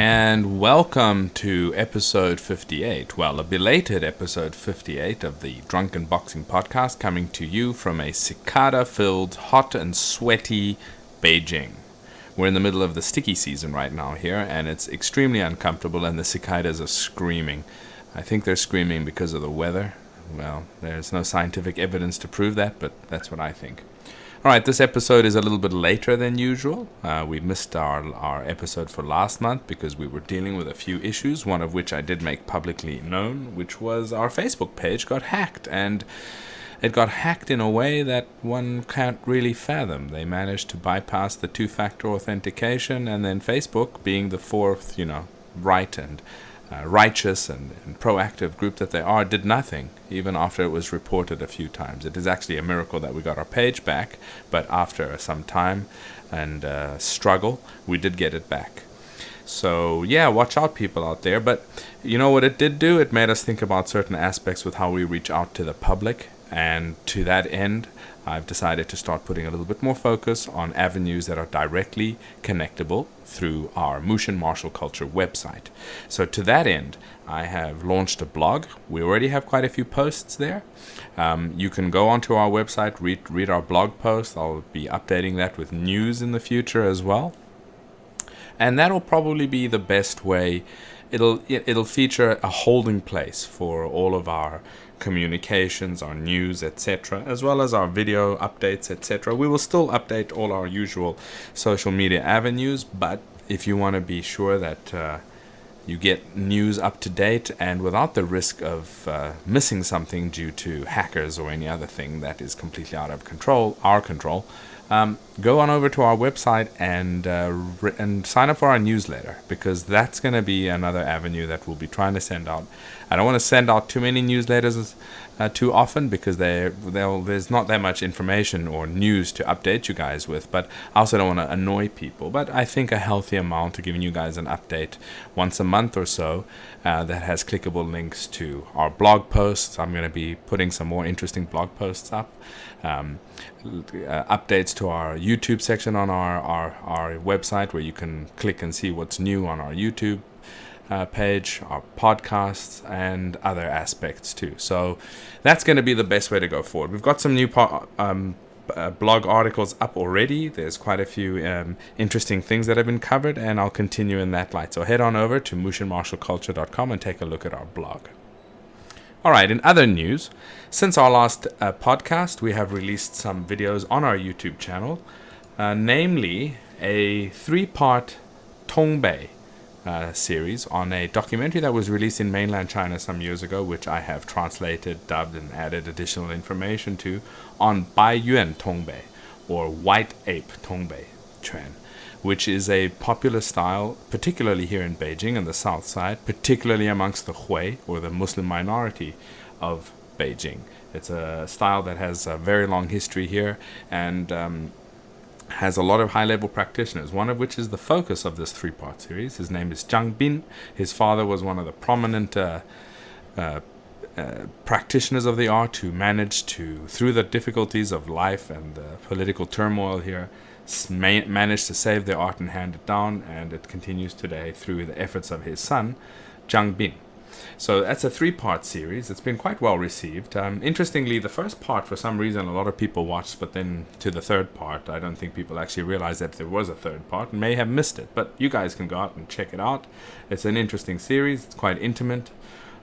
And welcome to episode 58. Well, a belated episode 58 of the Drunken Boxing Podcast, coming to you from a cicada-filled, hot and sweaty Beijing. We're in the middle of the sticky season right now here, and it's extremely uncomfortable, and the cicadas are screaming. I think they're screaming because of the weather. Well, there's no scientific evidence to prove that, but that's what I think. Alright, this episode is a little bit later than usual. We missed our episode for last month because we were dealing with a few issues, one of which I did make publicly known, which was our Facebook page got hacked, and it got hacked in a way that one can't really fathom. They managed to bypass the two-factor authentication, and then Facebook, being the fourth, right and righteous and proactive group that they are, did nothing, even after it was reported a few times. It is actually a miracle that we got our page back, but after some time and struggle, we did get it back. So yeah, watch out, people out there. But you know what it did do? It made us think about certain aspects with how we reach out to the public, and to that end, I've decided to start putting a little bit more focus on avenues that are directly connectable through our Mushin martial culture website. So to that end, I have launched a blog. We already have quite a few posts there. You can go onto our website, read our blog post. I'll be updating that with news in the future as well. And that'll probably be the best way. It'll feature a holding place for all of our communications, our news, etc., as well as our video updates, etc. We will still update all our usual social media avenues, but if you want to be sure that you get news up to date and without the risk of missing something due to hackers or any other thing that is completely out of our control, go on over to our website and sign up for our newsletter, because that's going to be another avenue that we'll be trying to send out. I don't want to send out too many newsletters too often, because there's not that much information or news to update you guys with, but I also don't want to annoy people. But I think a healthy amount of giving you guys an update once a month or so that has clickable links to our blog posts. I'm going to be putting some more interesting blog posts up. Updates to our YouTube section on our website, where you can click and see what's new on our YouTube page, our podcasts, and other aspects too. So that's going to be the best way to go forward. We've got some new blog articles up already. There's quite a few interesting things that have been covered, and I'll continue in that light. So head on over to mushinmartialculture.com and take a look at our blog. Alright, in other news, since our last podcast, we have released some videos on our YouTube channel, namely a 3-part Tongbei series on a documentary that was released in mainland China some years ago, which I have translated, dubbed, and added additional information to, on Bai Yuan Tong Bei, or White Ape Tongbeiquan, which is a popular style, particularly here in Beijing and the south side, particularly amongst the Hui, or the Muslim minority of Beijing. It's a style that has a very long history here, and has a lot of high-level practitioners, one of which is the focus of this 3-part series. His name is Zhang Yun. His father was one of the prominent practitioners of the art who managed to, through the difficulties of life and the political turmoil here, managed to save the art and hand it down, and it continues today through the efforts of his son, Zhang Yun. So that's a 3-part series. It's been quite well received. Interestingly, the first part, for some reason, a lot of people watched, but then to the third part, I don't think people actually realized that there was a third part and may have missed it. But you guys can go out and check it out. It's an interesting series. It's quite intimate,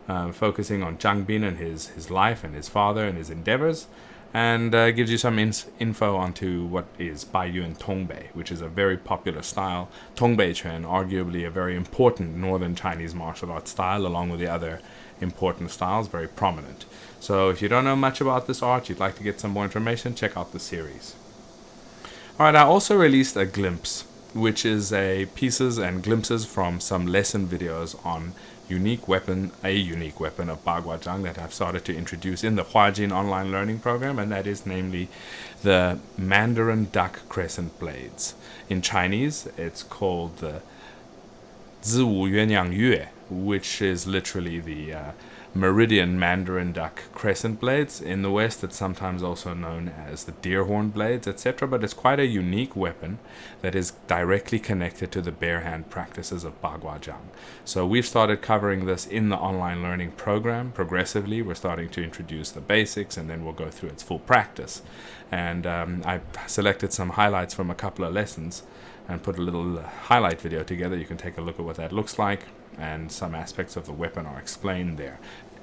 focusing on Zhang Yun and his life and his father and his endeavors, and gives you some info onto what is Bai Yuan Tong Bei, which is a very popular style. Tongbeiquan, arguably a very important northern Chinese martial arts style, along with the other important styles, very prominent. So if you don't know much about this art, you'd like to get some more information, check out the series. Alright, I also released a glimpse, which is pieces and glimpses from some lesson videos on a unique weapon of Bagua that I've started to introduce in the Huajin online learning program, and that is namely the Mandarin duck crescent blades. In Chinese, it's called the Ziwu Yuanyang Yue, which is literally the Meridian Mandarin duck crescent blades. In the West, it's sometimes also known as the deer horn blades, etc. But it's quite a unique weapon that is directly connected to the bare hand practices of Bagua. So we've started covering this in the online learning program progressively. We're starting to introduce the basics, and then we'll go through its full practice. And I selected some highlights from a couple of lessons and put a little highlight video together. You can take a look at what that looks like, and some aspects of the weapon are explained there.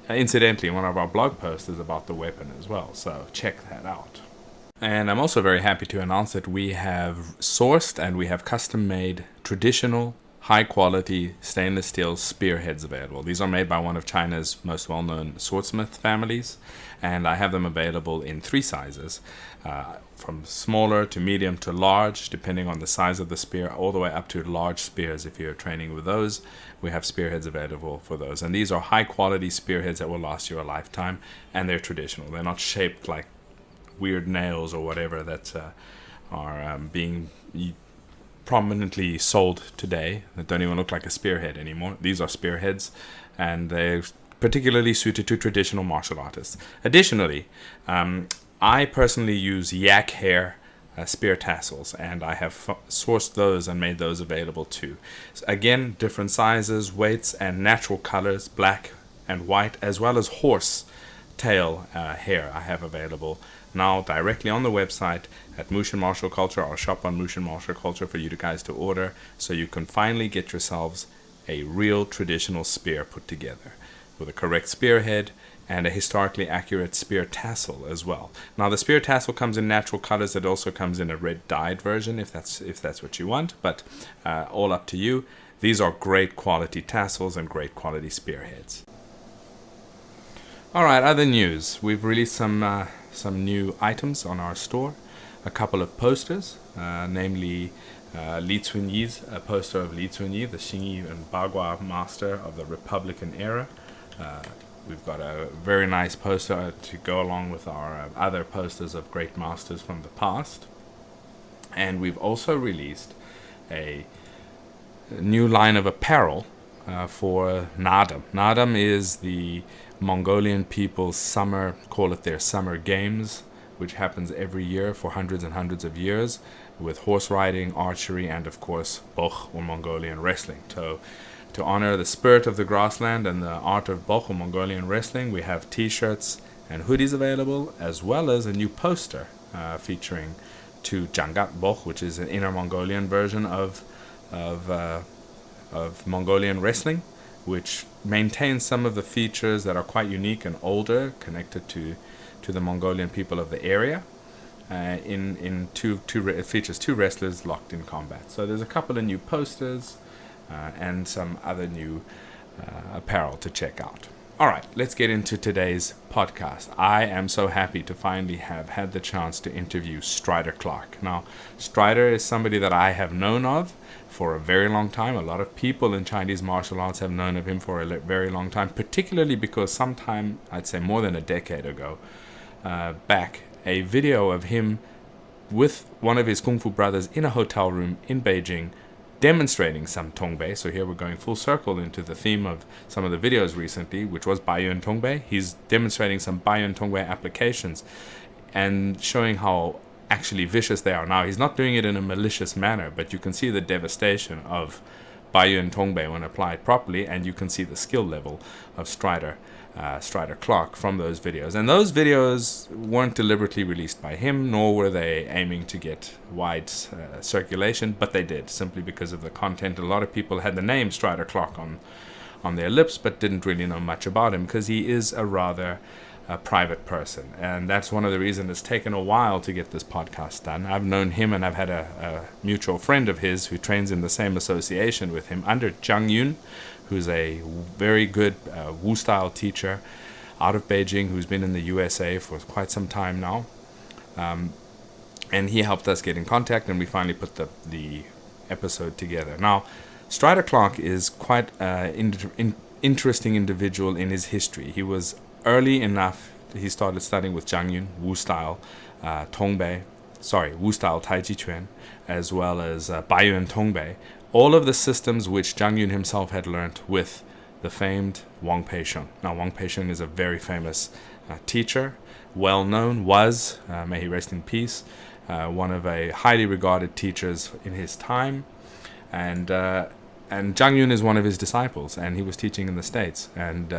Incidentally, one of our blog posts is about the weapon as well, so check that out. And I'm also very happy to announce that we have sourced and we have custom-made traditional, high-quality stainless steel spearheads available. These are made by one of China's most well-known swordsmith families, and I have them available in 3 sizes, from smaller to medium to large, depending on the size of the spear, all the way up to large spears. If you're training with those, we have spearheads available for those. And these are high-quality spearheads that will last you a lifetime, and they're traditional. They're not shaped like weird nails or whatever that are being prominently sold today, that don't even look like a spearhead anymore. These are spearheads, and they're particularly suited to traditional martial artists. Additionally, I personally use yak hair spear tassels, and I have sourced those and made those available too. So again, different sizes, weights, and natural colors, black and white, as well as horse tail hair I have available now directly on the website at Mushin Martial Culture, or shop on Mushin Martial Culture for you guys to order, so you can finally get yourselves a real traditional spear put together with a correct spearhead and a historically accurate spear tassel as well. Now the spear tassel comes in natural colors. It also comes in a red dyed version if that's what you want, but all up to you. These are great quality tassels and great quality spearheads. Alright, other news. We've released some new items on our store. A couple of posters, namely Li Cunyi's, a poster of Li Cunyi, the Xingyi and Bagua master of the Republican era. We've got a very nice poster to go along with our other posters of great masters from the past. And we've also released a new line of apparel for Nadam. Nadam is the Mongolian people's summer, call it their summer games, which happens every year for hundreds and hundreds of years, with horse riding, archery, and of course Bokh, or Mongolian wrestling. To honor the spirit of the grassland and the art of Bokh, or Mongolian wrestling, we have t-shirts and hoodies available, as well as a new poster featuring 2 Jangat Bokh, which is an Inner Mongolian version of Mongolian wrestling, which maintains some of the features that are quite unique and older, connected to the Mongolian people of the area. It features 2 wrestlers locked in combat. So there's a couple of new posters and some other new apparel to check out. Alright, let's get into today's podcast. I am so happy to finally have had the chance to interview Strider Clark. Now, Strider is somebody that I have known of for a very long time. A lot of people in Chinese martial arts have known of him for a very long time, particularly because sometime, I'd say more than a decade ago, back, a video of him with one of his Kung Fu brothers in a hotel room in Beijing demonstrating some Tongbei. So here we're going full circle into the theme of some of the videos recently, which was Bai Yuan Tong Bei. He's demonstrating some Bai Yuan Tong Bei applications and showing how actually vicious they are. Now, he's not doing it in a malicious manner, but you can see the devastation of Bai Yuan Tong Bei when applied properly, and you can see the skill level of Strider Clark from those videos. And those videos weren't deliberately released by him, nor were they aiming to get wide circulation, but they did, simply because of the content. A lot of people had the name Strider Clark on their lips, but didn't really know much about him, because he is a rather private person. And that's one of the reasons it's taken a while to get this podcast done. I've known him, and I've had a mutual friend of his who trains in the same association with him under Zhang Yun, who's a very good Wu style teacher out of Beijing, who's been in the USA for quite some time now. And he helped us get in contact, and we finally put the episode together. Now, Strider Clark is quite an interesting individual in his history. He was early enough, he started studying with Zhang Yun, Wu style Wu style Taiji Chuan, as well as Bai Yuan Tong Bei. All of the systems which Zhang Yun himself had learnt with the famed Wang Peisheng. Now, Wang Peisheng is a very famous teacher, well known, may he rest in peace, one of a highly regarded teachers in his time, and Zhang Yun is one of his disciples, and he was teaching in the States. And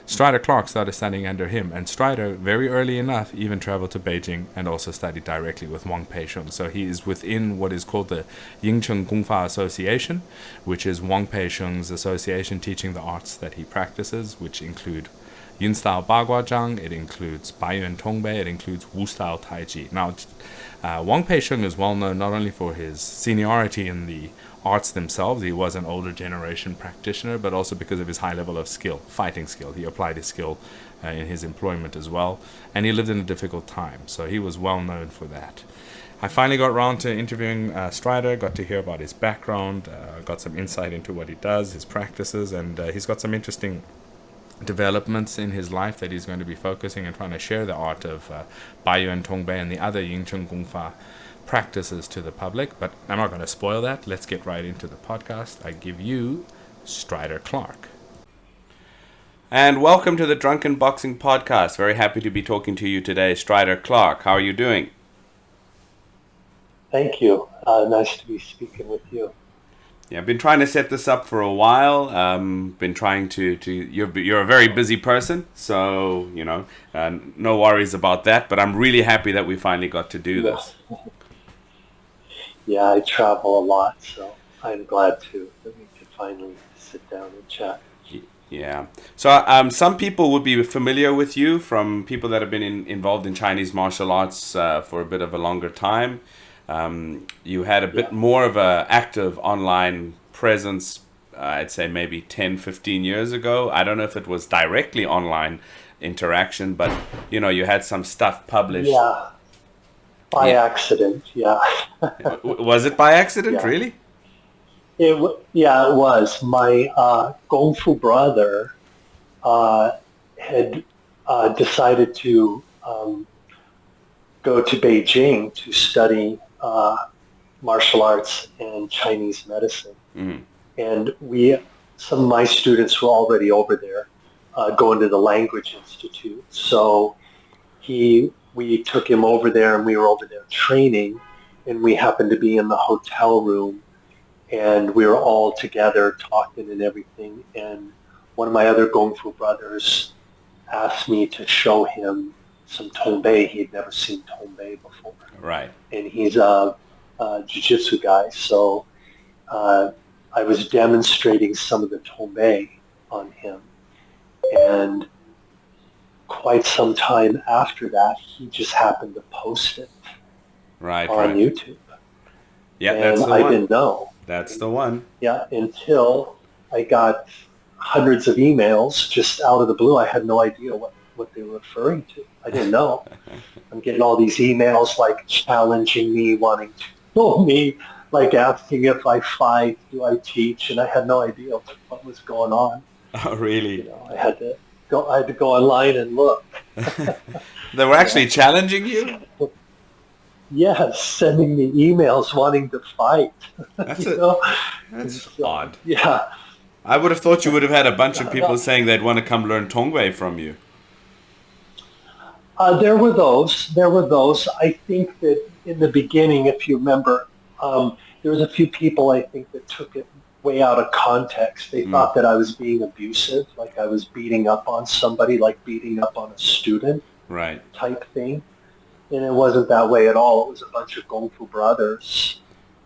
Strider Clark started studying under him. And Strider, very early enough, even traveled to Beijing and also studied directly with Wang Peisheng. So he is within what is called the Yingcheng Gongfa Association, which is Wang Peisheng's association teaching the arts that he practices, which include Yun style Bagua Zhang, it includes Bai Yuan Tong Bei, it includes Wu style Taiji. Now, Wang Peisheng is well known not only for his seniority in the arts themselves, he was an older generation practitioner, but also because of his high level of skill, fighting skill. He applied his skill in his employment as well, and he lived in a difficult time, so he was well known for that. I finally got around to interviewing Strider, got to hear about his background, got some insight into what he does, his practices, and he's got some interesting developments in his life that he's going to be focusing and trying to share the art of Bai Yuan Tong Bei and the other Yingcheng Gongfa practices to the public, but I'm not going to spoil that. Let's get right into the podcast. I give you Strider Clark. And welcome to the Drunken Boxing Podcast. Very happy to be talking to you today, Strider Clark. How are you doing? Thank you. Nice to be speaking with you. Yeah, I've been trying to set this up for a while. Been trying to you're a very busy person, so no worries about that. But I'm really happy that we finally got to do this. Yeah, I travel a lot, so I'm glad that we could finally sit down and chat. Yeah. So some people would be familiar with you from people that have been involved in Chinese martial arts for a bit of a longer time. You had a bit more of an active online presence, I'd say maybe 10, 15 years ago. I don't know if it was directly online interaction, but, you had some stuff published. Yeah, by accident, yeah. Was it by accident, really? It was. My Kung Fu brother had decided to go to Beijing to study martial arts and Chinese medicine. Mm. And some of my students were already over there going to the Language Institute. So we took him over there, and we were over there training, and we happened to be in the hotel room, and we were all together talking and everything. And one of my other Kung Fu brothers asked me to show him some Tongbei. He had never seen Tongbei before. Right. And he's a jiu-jitsu guy, so I was demonstrating some of the Tongbei on him. And quite some time after that, he just happened to post it on YouTube. Yeah, and that's the one. I didn't know. That's the one. Yeah, until I got hundreds of emails just out of the blue. I had no idea what they were referring to. I didn't know. I'm getting all these emails like challenging me, wanting to know me, like asking if I fight, do I teach, and I had no idea what was going on. Oh, really? I had to go online and look. They were actually challenging you? Yes, sending me emails wanting to fight. That's odd. Yeah. I would have thought you would have had a bunch of people saying they'd want to come learn Tongbei from you. There were those. I think that in the beginning, if you remember, there was a few people, I think, that took it way out of context. They thought that I was being abusive, like I was beating up on somebody, like beating up on a student, right? Type thing. And it wasn't that way at all. It was a bunch of Kung Fu brothers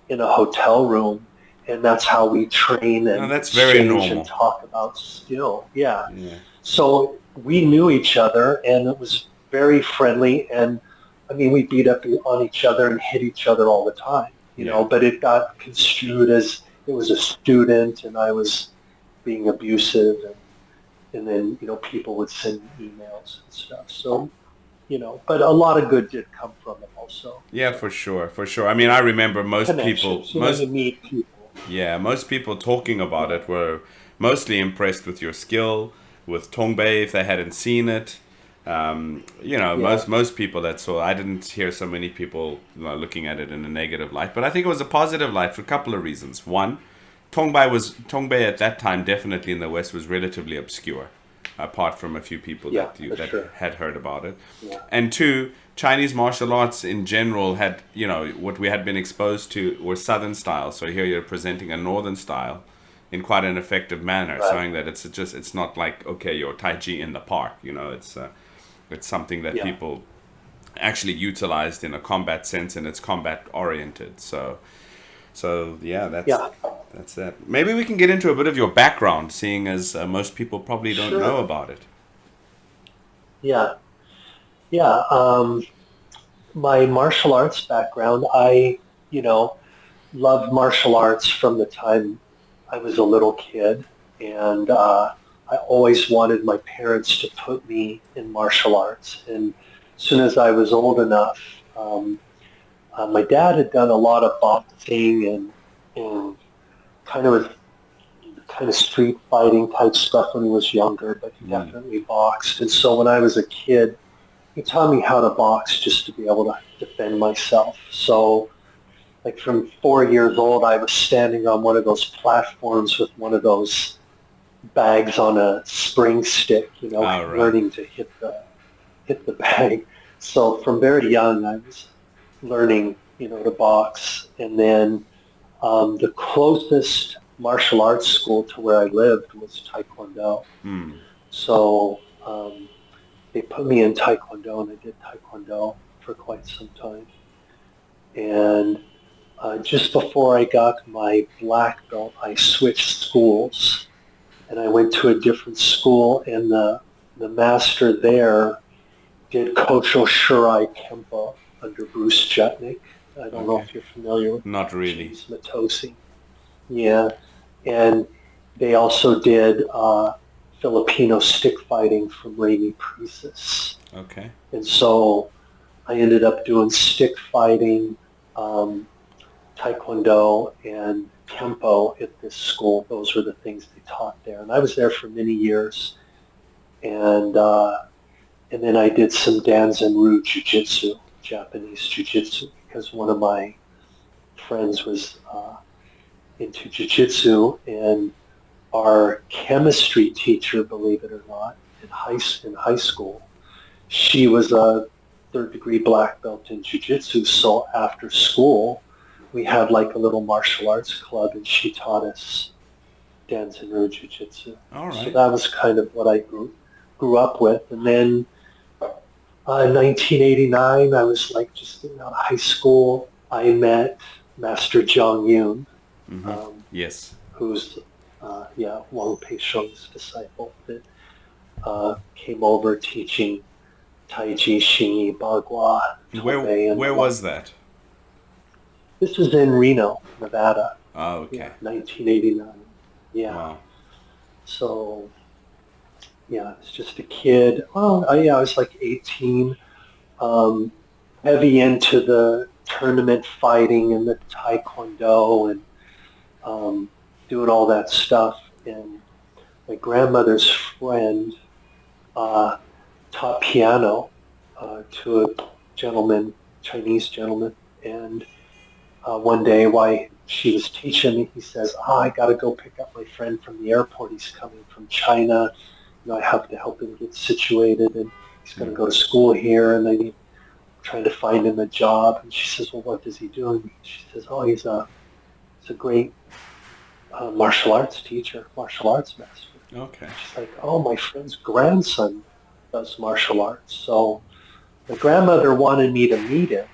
in a hotel room, and that's how we train and that's very normal. And talk about skill. Yeah. So we knew each other, and it was very friendly, and I mean, we beat up on each other and hit each other all the time, you know, but it got construed as it was a student and I was being abusive, and then, people would send emails and stuff. So, but a lot of good did come from it also. Yeah, for sure. I mean, I remember most people, meet people. Yeah, most people talking about it were mostly impressed with your skill, with Tongbei if they hadn't seen it. Most people that saw, I didn't hear so many people looking at it in a negative light, but I think it was a positive light for a couple of reasons. One, Tongbei at that time, definitely in the West, was relatively obscure, apart from a few people that had heard about it. Yeah. And two, Chinese martial arts in general had, what we had been exposed to were Southern styles. So here you're presenting a Northern style in quite an effective manner, showing that it's not like, okay, your Tai Chi in the park. It's something that people actually utilized in a combat sense, and it's combat oriented. So yeah, that's that. Maybe we can get into a bit of your background, seeing as most people probably don't know about it. Yeah. My martial arts background, I, loved martial arts from the time I was a little kid, and I always wanted my parents to put me in martial arts. And as soon as I was old enough, my dad had done a lot of boxing and kind of street fighting type stuff when he was younger, but he definitely boxed. And so when I was a kid, he taught me how to box just to be able to defend myself. So like from 4 years old, I was standing on one of those platforms with one of those bags on a spring stick, learning to hit the bag. So from very young, I was learning, to box. And then the closest martial arts school to where I lived was Taekwondo. So they put me in Taekwondo, and I did Taekwondo for quite some time. And just before I got my black belt, I switched schools, and I went to a different school, and the master there did Kocho Shurai Kempo under Bruce Jutnik. I don't know if you're familiar with Not really. Matosi. Yeah. And they also did Filipino stick fighting from Raimi Priestess. Okay. And so I ended up doing stick fighting, Taekwondo, and Kempo at this school. Those were the things they taught there. And I was there for many years. And then I did some Danzanryu Jiu-Jitsu, Japanese Jiu-Jitsu, because one of my friends was into Jiu-Jitsu, and our chemistry teacher, believe it or not, in high school, she was a third-degree black belt in Jiu-Jitsu. So after school, we had like a little martial arts club, and she taught us Danzanryu Jiu-Jitsu. All right. So that was kind of what I grew up with. And then in 1989, I was like just getting out of high school. I met Master Zhang Yun, yes, who's Wang Peisheng's disciple, that came over teaching Taiji, Xingyi, Bagua, Toubei. Where was that? This was in Reno, Nevada. Oh, okay. Yeah, 1989. Yeah. Wow. So, yeah, I was just a kid. Well, I was like 18, heavy into the tournament fighting and the Taekwondo and doing all that stuff. And my grandmother's friend taught piano to a gentleman, Chinese gentleman. And one day while she was teaching me, he says, I got to go pick up my friend from the airport. He's coming from China. I have to help him get situated, and he's going to go to school here, and I'm trying to find him a job. And she says, well, what does he do? And she says, oh, he's a great martial arts teacher, martial arts master. Okay. She's like, oh, my friend's grandson does martial arts. So my grandmother wanted me to meet him,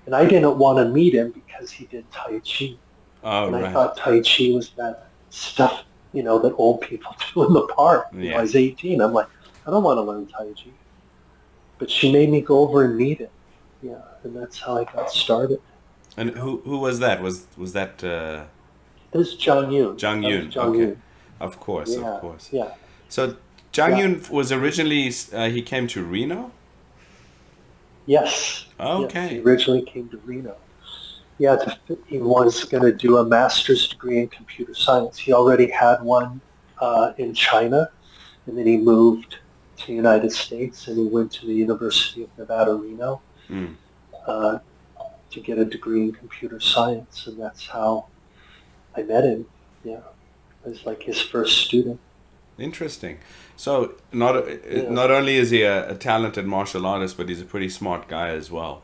and I didn't want to meet him because he did Tai Chi. Oh, and right. I thought Tai Chi was that stuff, that old people do in the park. Yeah. I was 18. I'm like, I don't want to learn Tai Chi. But she made me go over and meet him. Yeah, and that's how I got started. And who was that? Was that This is Zhang Yun. Zhang Yun? Zhang Yun. Of course, Yeah, of course. Yeah. So Zhang Yun was originally he came to Reno? Yes. Okay. Yes, he originally came to Reno. Yeah, he was going to do a master's degree in computer science. He already had one in China, and then he moved to the United States, and he went to the University of Nevada, Reno to get a degree in computer science, and that's how I met him. Yeah, I was like his first student. Interesting. So not only is he a talented martial artist, but he's a pretty smart guy as well.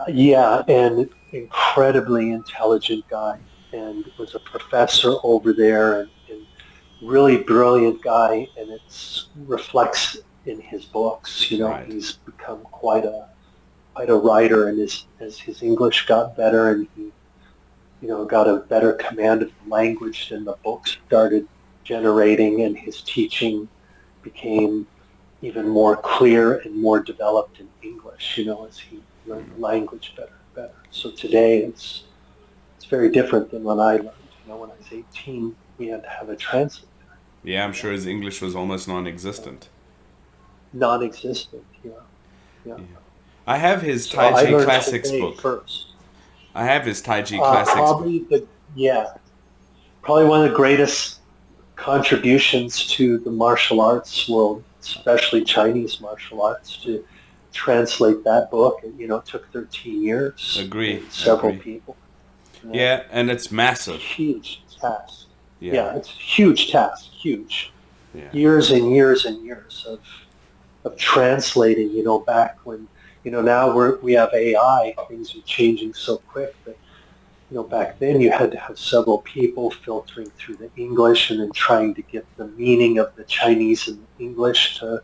Yeah, and incredibly intelligent guy, and was a professor over there, and really brilliant guy, and it reflects in his books. Right. He's become quite a writer, and as his English got better, and he got a better command of the language, then the books started generating, and his teaching became even more clear and more developed in English, as he learned the language better and better. So today it's very different than when I learned. When I was 18, we had to have a translator. Yeah, I'm sure his English was almost non-existent. Non-existent, yeah. Yeah. Yeah. I have his So I Taiji learned Classics Tongbei book. first. I have his Taiji Classics book. Probably one of the greatest contributions to the martial arts world, especially Chinese martial arts, to translate that book. It took 13 years. Agree. Several people. Yeah, and it's massive. Huge task. Yeah, it's a huge task. Huge. Yeah. Years and years and years of translating. Back when now we have AI. Things are changing so quick, but back then you had to have several people filtering through the English and then trying to get the meaning of the Chinese and the English to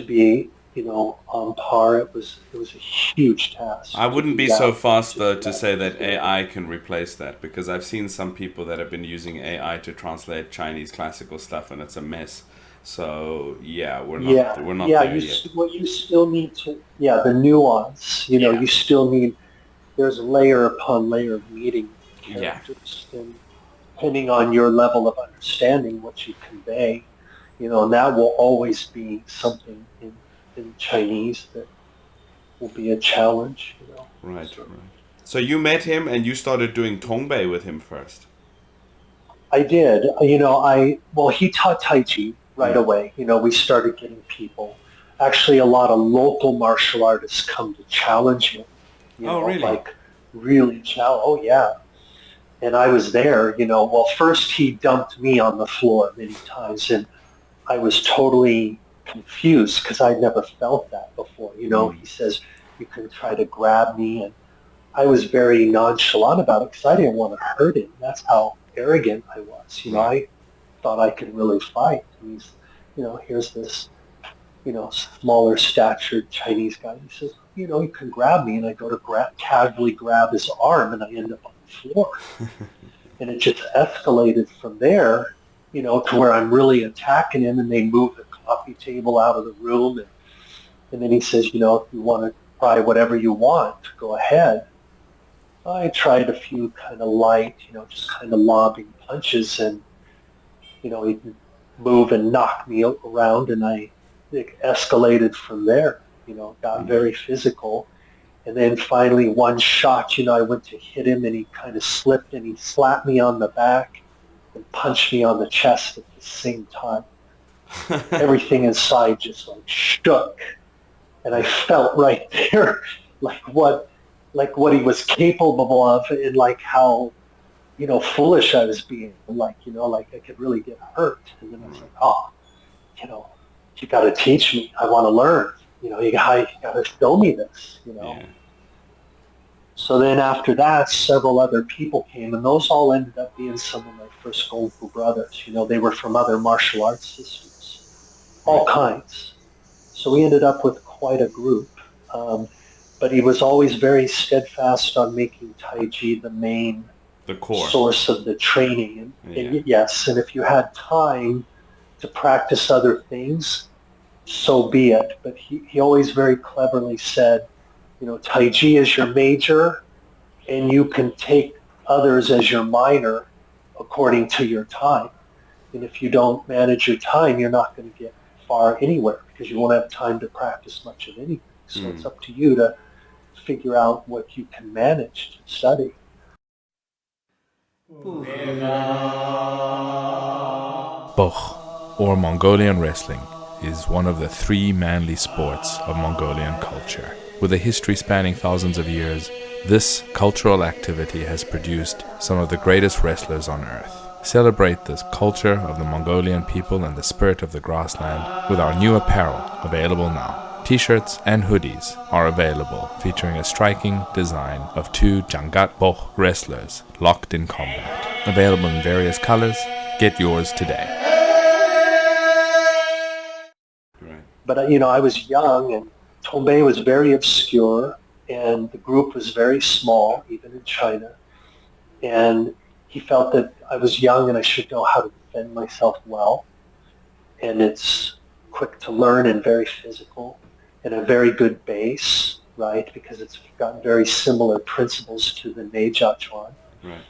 be on par. It was a huge task. I wouldn't be so fast though to say that AI can replace that, because I've seen some people that have been using AI to translate Chinese classical stuff, and it's a mess. So we're not there yet. Well, you still need to the nuance. You still need. There's layer upon layer of meeting characters, and depending on your level of understanding, what you convey, and that will always be something in Chinese that will be a challenge. Right. So you met him and you started doing Tongbei with him first. I did. He taught Tai Chi right away. We started getting people. Actually, a lot of local martial artists come to challenge him. Really? Like really challenge. Oh, yeah. And I was there, first he dumped me on the floor many times, and I was totally confused because I'd never felt that before. He says, you can try to grab me, and I was very nonchalant about it because I didn't want to hurt him. That's how arrogant I was. I thought I could really fight. And he's, here's this, smaller statured Chinese guy. He says, you can grab me, and I go to casually grab his arm, and I end up on the floor. And it just escalated from there, to where I'm really attacking him, and they move the coffee table out of the room, and then he says, if you want to try whatever you want, go ahead. I tried a few kind of light, just kind of lobbing punches, and he'd move and knock me around, and it escalated from there. Got very physical. And then finally one shot, I went to hit him, and he kind of slipped, and he slapped me on the back and punched me on the chest at the same time. Everything inside just like shook. And I felt right there like what he was capable of, and like how, foolish I was being, like I could really get hurt. And then I was like, you got to teach me. I want to learn. You got to show me this. Yeah. So then after that, several other people came, and those all ended up being some of my first Kung Fu brothers. They were from other martial arts systems, all kinds. So we ended up with quite a group. But he was always very steadfast on making Tai Chi the core source of the training. And yes, and if you had time to practice other things, so be it. But he always very cleverly said, Tai Chi is your major, and you can take others as your minor according to your time. And if you don't manage your time, you're not going to get far anywhere, because you won't have time to practice much of anything. So it's up to you to figure out what you can manage to study. Boch, or Mongolian wrestling, is one of the three manly sports of Mongolian culture. With a history spanning thousands of years, this cultural activity has produced some of the greatest wrestlers on earth. Celebrate this culture of the Mongolian people and the spirit of the grassland with our new apparel, available now. T-shirts and hoodies are available, featuring a striking design of two Jangat Boh wrestlers locked in combat. Available in various colors. Get yours today. Right. But I was young, and Tongbei was very obscure, and the group was very small, even in China. And he felt that I was young and I should know how to defend myself well. And it's quick to learn and very physical and a very good base, right? Because it's got very similar principles to the Neijia Chuan. Right.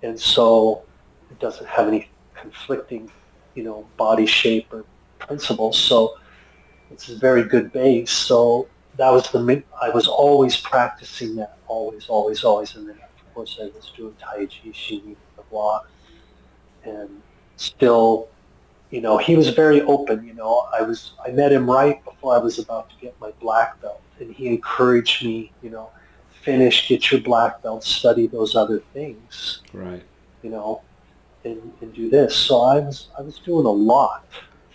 And so it doesn't have any conflicting, body shape or principles. So it's a very good base. So that was I was always practicing that, always. And then of course I was doing Tai Chi, Xi, Bagua, and still, he was very open. I met him right before I was about to get my black belt, and he encouraged me, finish, get your black belt, study those other things, right? And do this. So I was doing a lot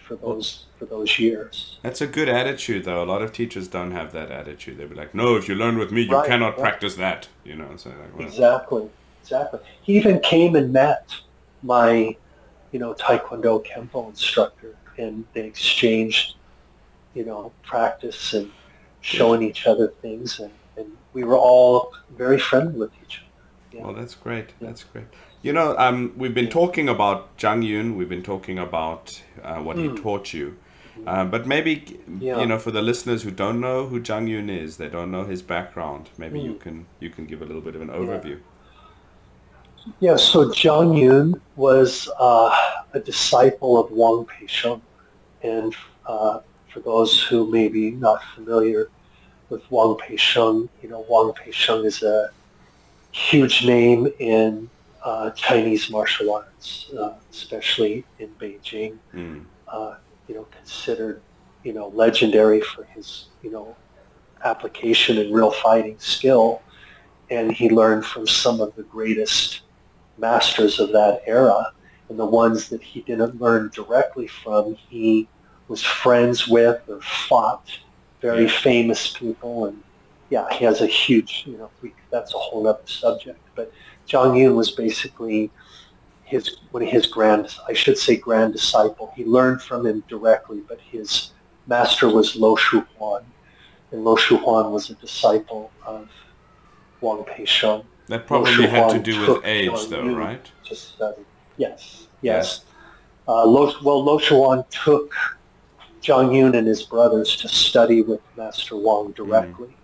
for those years. That's a good attitude, though. A lot of teachers don't have that attitude. They'll be like, "No, if you learn with me, you cannot practice that." So like, well. Exactly. He even came and met my, Taekwondo Kempo instructor, and they exchanged, practice and showing each other things, and we were all very friendly with each other. Yeah. Well, that's great. Yeah. That's great. We've been talking about Zhang Yun. We've been talking about what he taught you. But maybe, for the listeners who don't know who Zhang Yun is, they don't know his background, maybe you can give a little bit of an overview. Yeah, so Zhang Yun was a disciple of Wang Peisheng. And for those who may be not familiar with Wang Peisheng, Wang Peisheng is a huge name in Chinese martial arts, especially in Beijing. Considered, legendary for his, application and real fighting skill. And he learned from some of the greatest masters of that era. And the ones that he didn't learn directly from, he was friends with or fought very famous people. And he has a huge, that's a whole other subject. But Zhang Yun was basically one of his grand disciple. He learned from him directly, but his master was Lo Shuhuan, and Lo Shuhuan was a disciple of Wang Peisheng. That probably had to do with age, though, right? To study. Yes. Lo Shuhuan took Zhang Yun and his brothers to study with Master Wang directly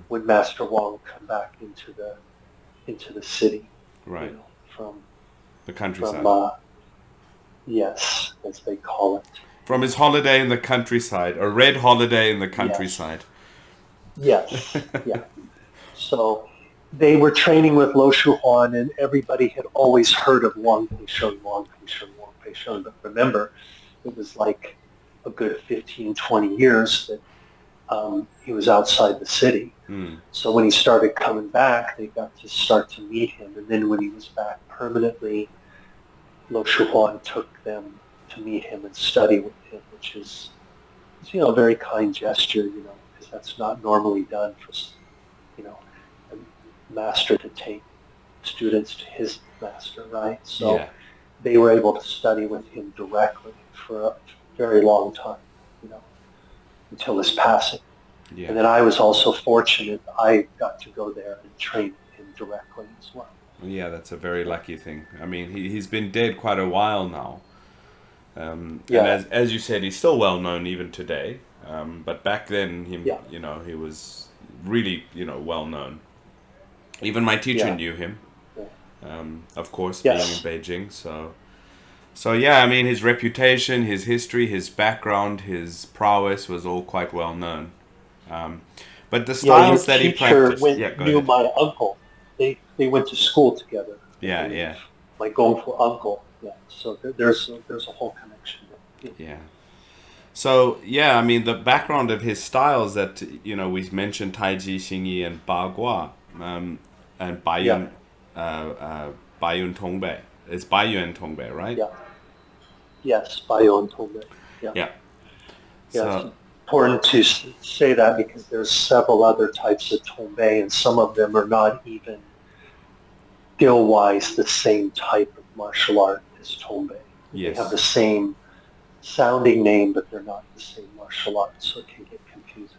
when Master Wang come back into the city, right? From the countryside. Yes, as they call it. From his holiday in the countryside, a red holiday in the countryside. Yes. Yeah. So they were training with Lo Shuhuan, and everybody had always heard of Wang Peisheng. But remember, it was like a good 15, 20 years that he was outside the city. So when he started coming back, they got to start to meet him. And then when he was back permanently, Lo Shuhuan took them to meet him and study with him, which is, a very kind gesture, because that's not normally done for, a master to take students to his master, right? So they were able to study with him directly for a very long time, until his passing. Yeah. And then I was also fortunate. I got to go there and train him directly as well. Yeah, that's a very lucky thing. I mean, he's been dead quite a while now. And as you said, he's still well known even today. But back then, he was really, well known. Even my teacher knew him, of course, being in Beijing. So yeah, I mean, his reputation, his history, his background, his prowess was all quite well known. But the styles that he practiced... knew my uncle. They went to school together. Yeah. My Gong uncle. Yeah. So there's a whole connection there. Yeah. So yeah, I mean the background of his styles that we mentioned Taiji, Xingyi, and Bagua, and Bai Yeah, Yun, Bai Yuan Tong Bei. It's Bai Yuan Tong Bei, right? yeah, yes, Bai Yuan Tong Bei. Yeah, Yeah. yeah. It's So important to say that because there's several other types of Tongbei, and some of them are not even skill-wise the same type of martial art as Tongbei. They have the yes. same sounding name, but they're not the same martial art, so it can get confusing.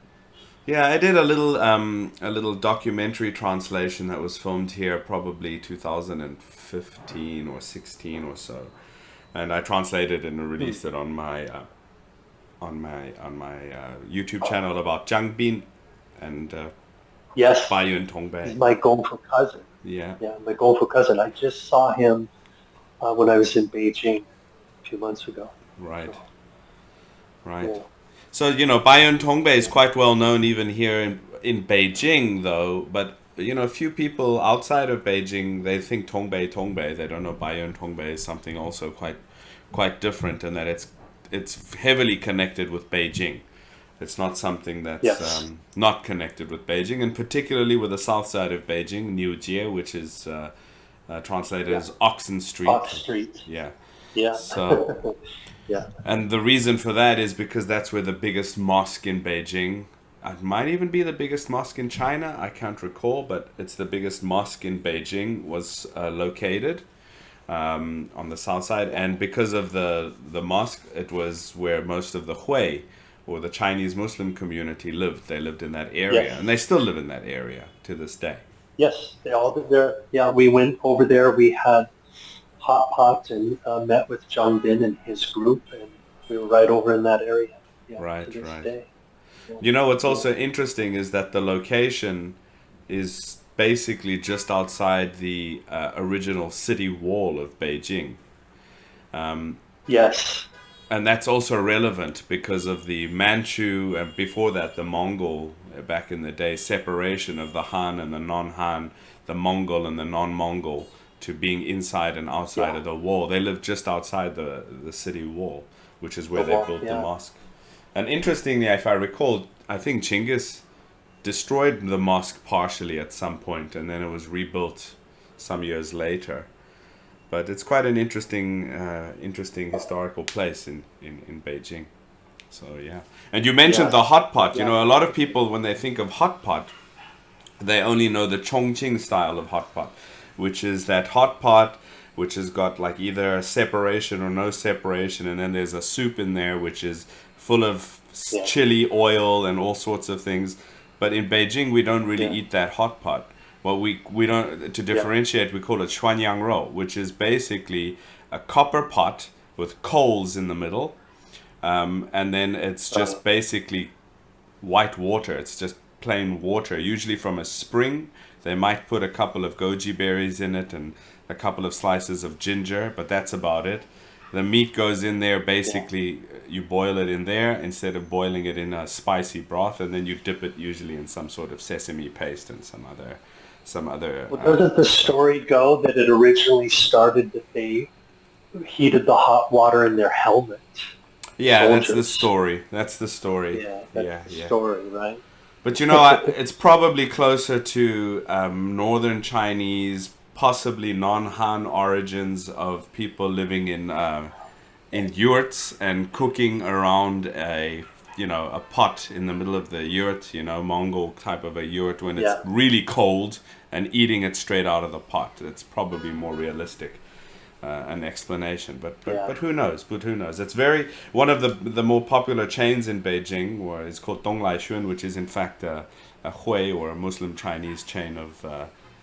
Yeah, I did a little documentary translation that was filmed here probably 2015 or 16 or so, and I translated and Hmm. released it on my YouTube channel about Zhang Bin and Yes, Bai Yuan Tong he's Bei. my Gongfu cousin. Yeah, Yeah, my Gongfu cousin. I just saw him when I was in Beijing a few months ago. right, So, right. yeah. So Bai Yuan Tong Bei is quite well known even here in Beijing, though. But a few people outside of Beijing they think Tong Bei. They don't know Bai Yuan Tong Bei is something also quite different, and that it's heavily connected with Beijing. It's not something that's Yes. not connected with Beijing, and particularly with the south side of Beijing, Niu Jie, which is translated Yeah. as Oxen Street. Ox Street. Yeah. Yeah. So, Yeah. and the reason for that is because that's where the biggest mosque in Beijing. It might even be the biggest mosque in China. I can't recall, but it's the biggest mosque in Beijing was located on the south side, Yeah. and because of the mosque, it was where most of the Hui, or the Chinese Muslim community, lived. They lived in that area, Yes. and they still live in that area to this day. Yes. They all did there. Yeah. We went over there. We had hot pot and met with Zhang Bin and his group, and we were right over in that area. Yeah. To Right, this right. day. Yeah. What's Yeah. also interesting is that the location is basically just outside the original city wall of Beijing. Yes. And that's also relevant because of the Manchu and before that the Mongol back in the day separation of the Han and the non-Han, the Mongol and the non-Mongol to being inside and outside Yeah. of the wall. They lived just outside the city wall, which is The where they wall. built the Yeah. mosque. And interestingly, if I recall, I think Chinggis destroyed the mosque partially at some point, and then it was rebuilt some years later. But it's quite an interesting historical place in Beijing. So yeah, and you mentioned the Yes. hot pot. Yeah. A lot of people when they think of hot pot, they only know the Chongqing style of hot pot, which is that hot pot which has got like either a separation or no separation, and then there's a soup in there which is full of Yeah. chili oil and all sorts of things. But in Beijing, we don't really Yeah. eat that hot pot. Well, we don't to Yeah. differentiate. We call it xuanyang rou, which is basically a copper pot with coals in the middle, and then it's Uh, just basically white water. It's just plain water, usually from a spring. They might put a couple of goji berries in it and a couple of slices of ginger, but that's about it. The meat goes in there. yeah. Basically, you boil it in there instead of boiling it in a spicy broth, and then you dip it usually in some sort of sesame paste and some other Well, doesn't the stuff. story go that it originally started that they heated the hot water in their helmet? Yeah, that's the Soldiers. story. That's the story. Yeah, that's Yeah, the yeah. story, right? But it's probably closer to northern Chinese, possibly non-Han origins of people living in yurts and cooking around a pot in the middle of the yurt, Mongol type of a yurt when it's Yeah, really cold and eating it straight out of the pot. It's probably more realistic an explanation, yeah, but who knows? But who knows? It's very one of the more popular chains in Beijing, where it's called Donglai which is in fact a Hui or a Muslim Chinese chain of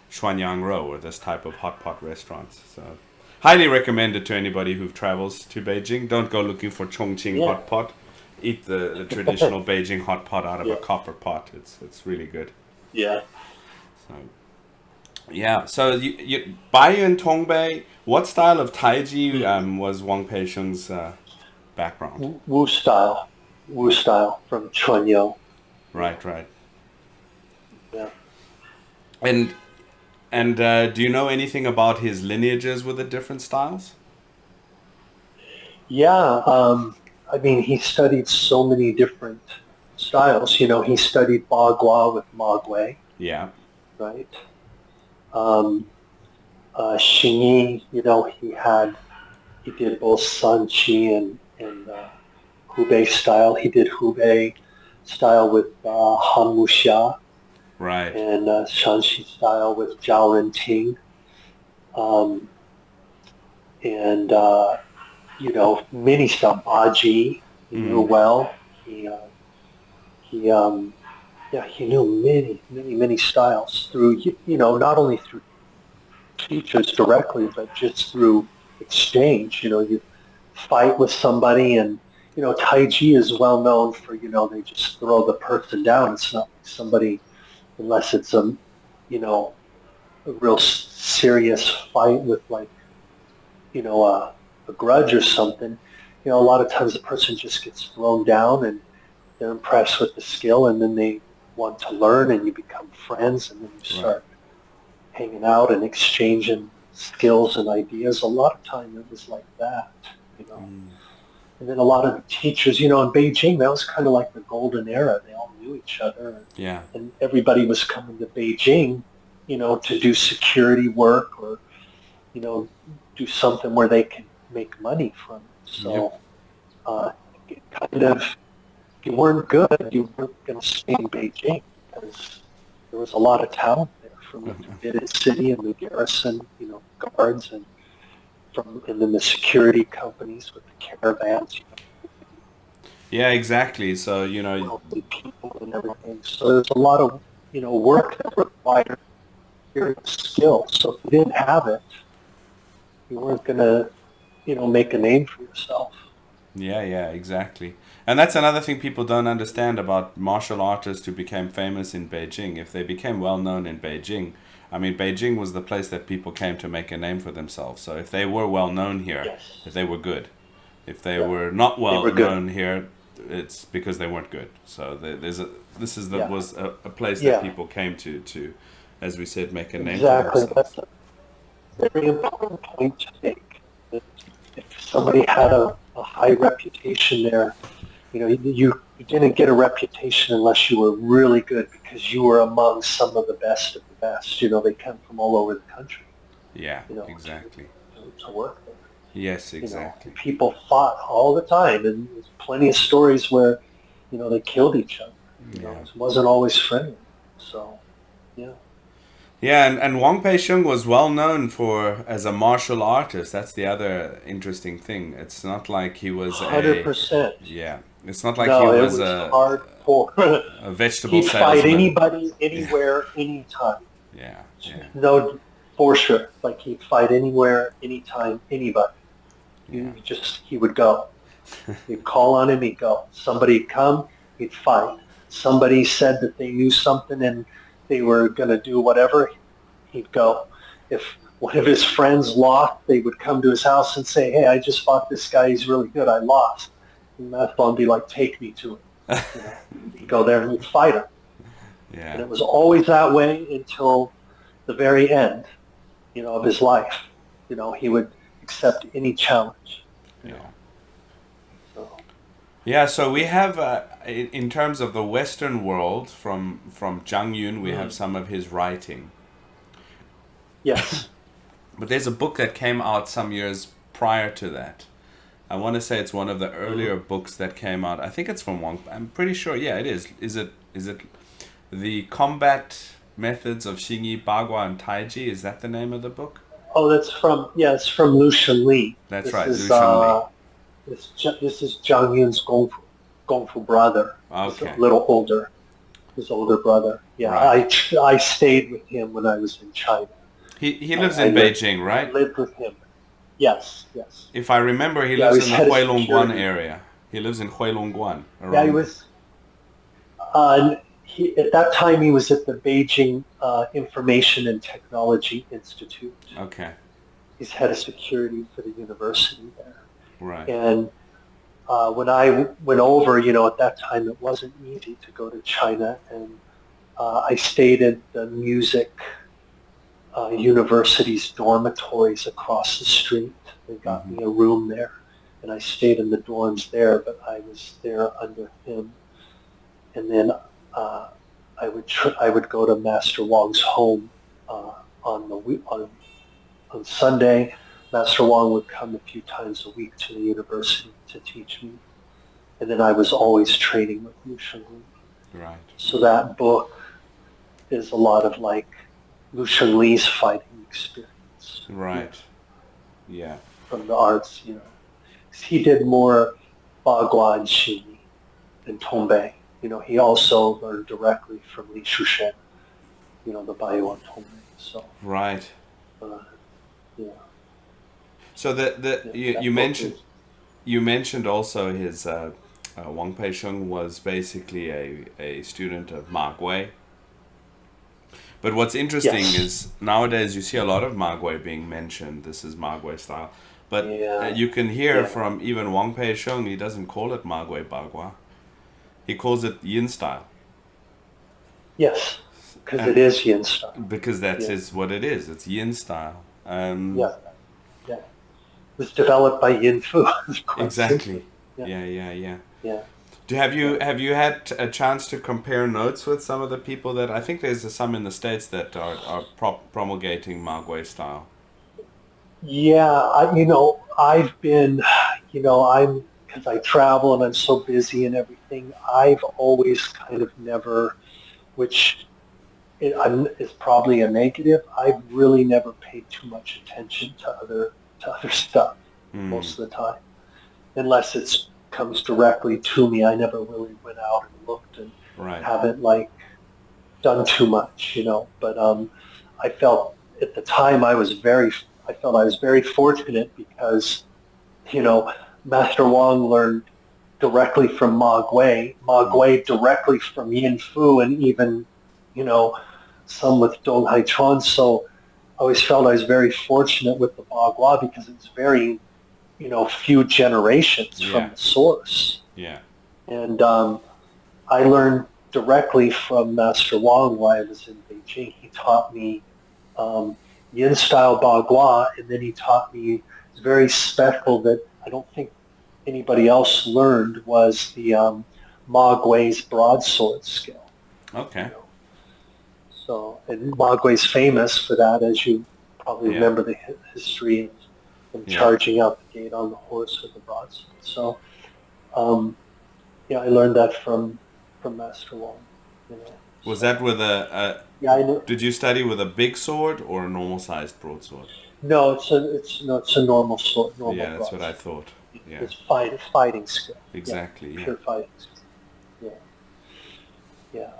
Xuanyang Rou or this type of hot pot restaurants. So highly recommended to anybody who travels to Beijing. Don't go looking for Chongqing yeah, hot pot. Eat the traditional Beijing hot pot out of a yeah, copper pot. It's really good. yeah. So yeah. So Bai Yuan Tong Bei. What style of Taiji Hmm. was Wang Peisheng's background? Wu style, Wu style from Chuanyo. Yeah, Right, right. yeah, And do you know anything about his lineages with the different styles? yeah. I mean, he studied so many different styles. You know, he studied Bagua with Magui, Yeah. right? Um, Xingyi, you know, he did both San Qi and Hubei style. He did Hubei style with Han Wuxia Right. and Shanxi style with Zhao Renting. Um, and, you know, many style. Baji, he knew Mm. well. He yeah, he knew many styles through, you know, not only through teachers directly, but just through exchange. You know, you fight with somebody and, you know, Tai Chi is well known for, you know, they just throw the person down. It's not like somebody, unless it's you know, a real serious fight with like, you know, a grudge or something. You know, a lot of times the person just gets thrown down and they're impressed with the skill and then they want to learn and you become friends and then you Right. start hanging out and exchanging skills and ideas. A lot of time it was like that, you know. Mm. And then a lot of the teachers, you know, in Beijing, that was kind of like the golden era. They all knew each other, Yeah. and everybody was coming to Beijing, you know, to do security work or, you know, do something where they can make money from it. Yep. So, it kind of, if you weren't good, you weren't going to stay in Beijing because there was a lot of talent there from the forbidden city and the garrison, you know, guards and then the security companies with the caravans, you Yeah, exactly. So, know, wealthy people and everything. So there's a lot of, you know, work that required your skill. So if you didn't have it, you weren't going to, you know, make a name for yourself. yeah, yeah, exactly. And that's another thing people don't understand about martial artists who became famous in Beijing. If they became well known in Beijing, I mean, Beijing was the place that people came to make a name for themselves. So if they were well known here, Yes. they were good. If they Yeah. were not They well were good. known here, it's because they weren't good. So there's a this is the Yeah. was a place that Yeah. people came to, as we said, make a name for Exactly. themselves. That's a very important point to make. That if somebody had a high reputation there, you know, you didn't get a reputation unless you were really good because you were among some of the best of the best. You know, they come from all over the country, Yeah, you know, exactly. to work there. Yes, You know, exactly. and people fought all the time, and there's plenty of stories where, you know, they killed each other. You know, Yeah. it wasn't always friendly. So, yeah, Yeah, and Wang Peisheng was well known for as a martial artist. That's the other interesting thing. It's not like he was 100%. yeah. It's not like he No, it was was hardcore. a vegetable He'd fight salesman. anybody, anywhere, anytime. Yeah, yeah, No, for sure. Like he'd fight anywhere, anytime, anybody. yeah, He would go. You'd call on him, he'd go. Somebody'd come, he'd fight. Somebody said that they knew something and they were going to do whatever, he'd go. If one of his friends lost, they would come to his house and say, "Hey, I just fought this guy. He's really good. I lost." And that's one be like, "Take me to him." You know, he'd go there and he'd fight him. And yeah, it was always that way until the very end, you know, of his life. You know, he would accept any challenge. You yeah. know, so Yeah, so we have, in terms of the Western world, from Zhang Yun, we have some of his writing. yes. But there's a book that came out some years prior to that. I want to say it's one of the Mm-hmm. earlier books that came out. I think it's from Wang. I'm pretty sure. Yeah, it is. Is it the combat methods of Xingyi, Bagua, and Taiji? Is that the name of the book? Oh, it's from Lu Shenli. That's This right, Lu is Shenli. this is Zhang Yun's Gong Fu brother. He's a Okay, little older. His older brother. Yeah, right. I stayed with him when I was in China. He I, lives I in lived Beijing, I right? lived with him. Yes, yes. If I remember, he Yeah, he lives was in the head of Huilongguan security. area. He lives in Huilongguan, Yeah, he around. was. At that time he was at the Beijing Information and Technology Institute. Okay, He's head of security for the university there. right. And when I went over, you know, at that time it wasn't easy to go to China, and I stayed at the music university's dormitories across the street. They got me a room there, and I stayed in the dorms there, but I was there under him. And then I would go to Master Wang's home on on Sunday. Master Wang would come a few times a week to the university to teach me, and then I was always training with Lu Shengli. Right. So that book is a lot of like Lu Shengli's fighting experience. Right. Yeah. From the arts, he did more Bagua and Xingyi and Tongbei. He also learned directly from Li Shushen, the Bai Yuan Tong Bei. So right. Yeah. So you mentioned also his Wang Peisheng was basically a student of Ma Gui. But what's interesting is nowadays you see a lot of Ma Gui being mentioned. This is Ma Gui style. But you can hear from even Wang Peisheng, he doesn't call it Ma Gui Bagua. He calls it Yin style. Yes, because it is Yin style. Because that's what it is. It's Yin style. Yeah. It was developed by Yin Fu. Exactly. Yeah. Have you had a chance to compare notes with some of the people that I think there's some in the States that are promulgating Ma Gui style? Yeah, I've been, because I travel and I'm so busy and everything, I've always kind of never, which is probably a negative, I've really never paid too much attention to other stuff most of the time, unless it comes directly to me. I never really went out and looked and haven't done too much, But I felt at the time I felt I was very fortunate because, Master Wang learned directly from Ma Gui directly from Yin Fu, and even, some with Dong Haichuan. So I always felt I was very fortunate with the Bagua because it's very, few generations from the source. Yeah. And I learned directly from Master Wang while I was in Beijing. He taught me Yin style Bagua, and then he taught me, it's very special that I don't think anybody else learned, was the Ma Gui's broadsword skill. Okay. So, and Ma Gui's famous for that, as you probably remember the history of him charging out the gate on the horse with the broadsword. So, I learned that from Master Wang. Was that with a I know. Did you study with a big sword or a normal sized broadsword? No, it's a normal sword. Normal that's broadsword. what I thought. Yeah. It's fighting skill. Exactly. Pure fighting skill. Yeah.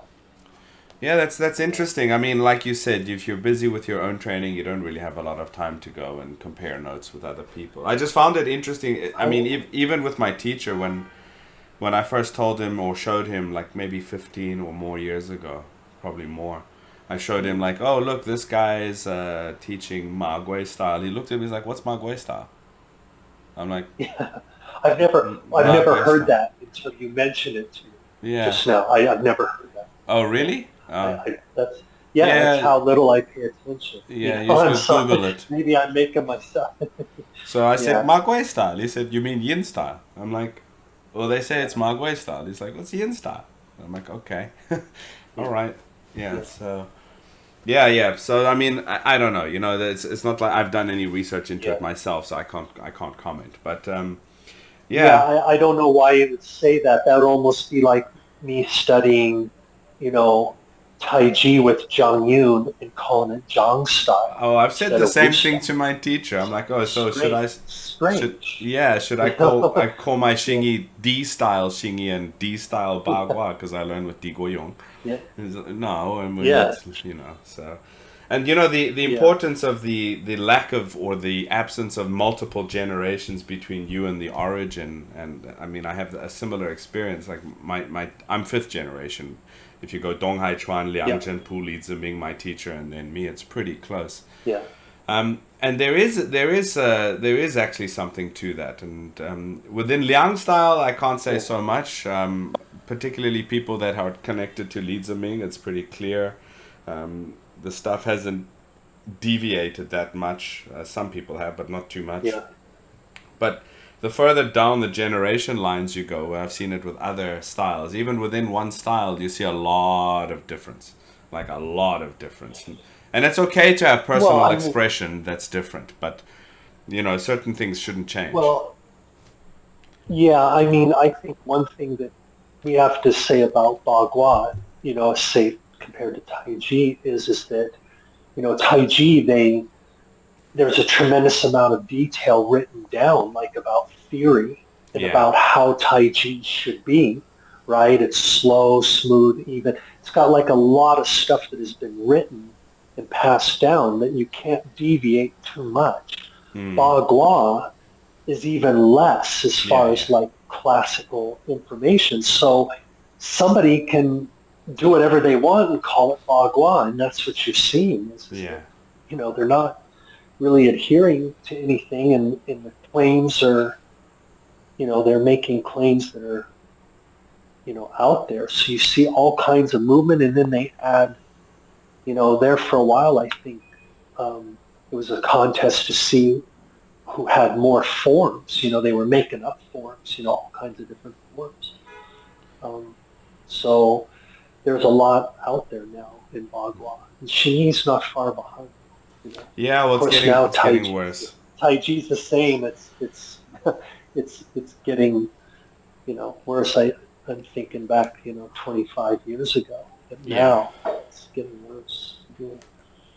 Yeah, that's interesting. I mean, like you said, if you're busy with your own training, you don't really have a lot of time to go and compare notes with other people. I just found it interesting. I mean, even with my teacher, when I first told him or showed him, like maybe 15 or more years ago, probably more, I showed him like, oh, look, this guy is teaching Ma Gui style. He looked at me, he's like, what's Ma Gui style? I'm like, yeah. I've never heard that until you mentioned it to me just now. I've never heard that. Oh, really? That's how little I pay attention. Yeah, you should Google it. Maybe I'm making myself. So I said, Ma Gui style. He said, you mean Yin style? I'm like, well, they say it's Ma Gui style. He's like, what's Yin style? I'm like, okay. All right. Yeah, so... Yeah. So I mean, I don't know. It's not like I've done any research into it myself, so I can't comment. But I don't know why you would say that. That would almost be like me studying, Taiji with Zhang Yun and calling it Zhang style. Oh, I've said the same thing to my teacher. I'm like, should I call my Xingyi D style Xingyi and D style Bagua because I learned with Di Guoyong? Yeah. No, and so. And the importance of the lack of or the absence of multiple generations between you and the origin, and I mean I have a similar experience. Like I'm fifth generation. If you go Dong Haichuan, Liang Zhenpu, Li Ziming, my teacher, and then me, it's pretty close. Yeah. And there is actually something to that. And within Liang style, I can't say so much. Particularly people that are connected to Li Ziming, it's pretty clear. The stuff hasn't deviated that much. Some people have, but not too much. Yeah. But the further down the generation lines you go, I've seen it with other styles. Even within one style, you see a lot of difference, like a lot of difference. And it's okay to have personal expression that's different, but certain things shouldn't change. Well, yeah, I mean, I think one thing that we have to say about Bagua, say compared to Taiji, is that Taiji there's a tremendous amount of detail written down, like about theory and about how Taiji should be, right? It's slow, smooth, even. It's got like a lot of stuff that has been written and passed down that you can't deviate too much. Bagua is even less as far as like classical information. So somebody can do whatever they want and call it Bagua, and that's what you're seeing. They're not really adhering to anything, and the claims are, they're making claims that are, out there. So you see all kinds of movement, and then they add, there for a while, I think it was a contest to see who had more forms. They were making up forms, all kinds of different forms. So there's a lot out there now in Bagua, and Xingyi's not far behind. Yeah, well, it's getting worse. Taiji's the same. It's getting, worse. I'm thinking back, 25 years ago, but now it's getting worse. Yeah.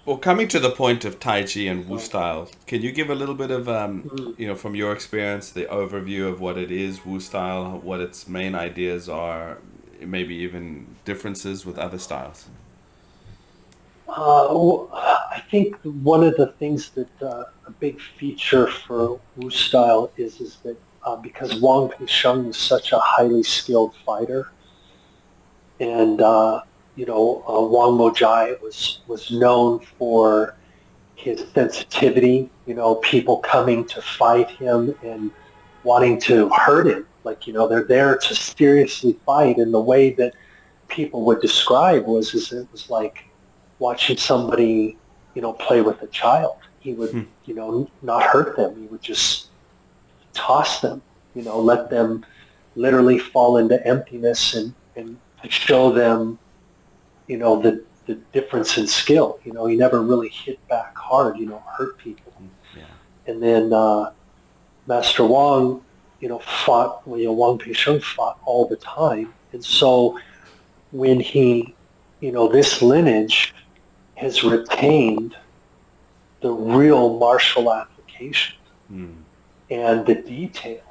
Well, coming to the point of Taiji and Wu style, can you give a little bit of, from your experience, the overview of what it is, Wu style, what its main ideas are, maybe even differences with other styles? I think one of the things that a big feature for Wu style is that because Wang Peisheng was such a highly skilled fighter, and Wang Mojai was known for his sensitivity. People coming to fight him and wanting to hurt him. Like they're there to seriously fight, and the way that people would describe is it was like watching somebody, play with a child. He would, not hurt them. He would just toss them, let them literally fall into emptiness and show them, the difference in skill. He never really hit back hard, hurt people. Yeah. And then Master Wang, fought, Wang Peisheng fought all the time. And so when he, this lineage has retained the real martial application and the detail.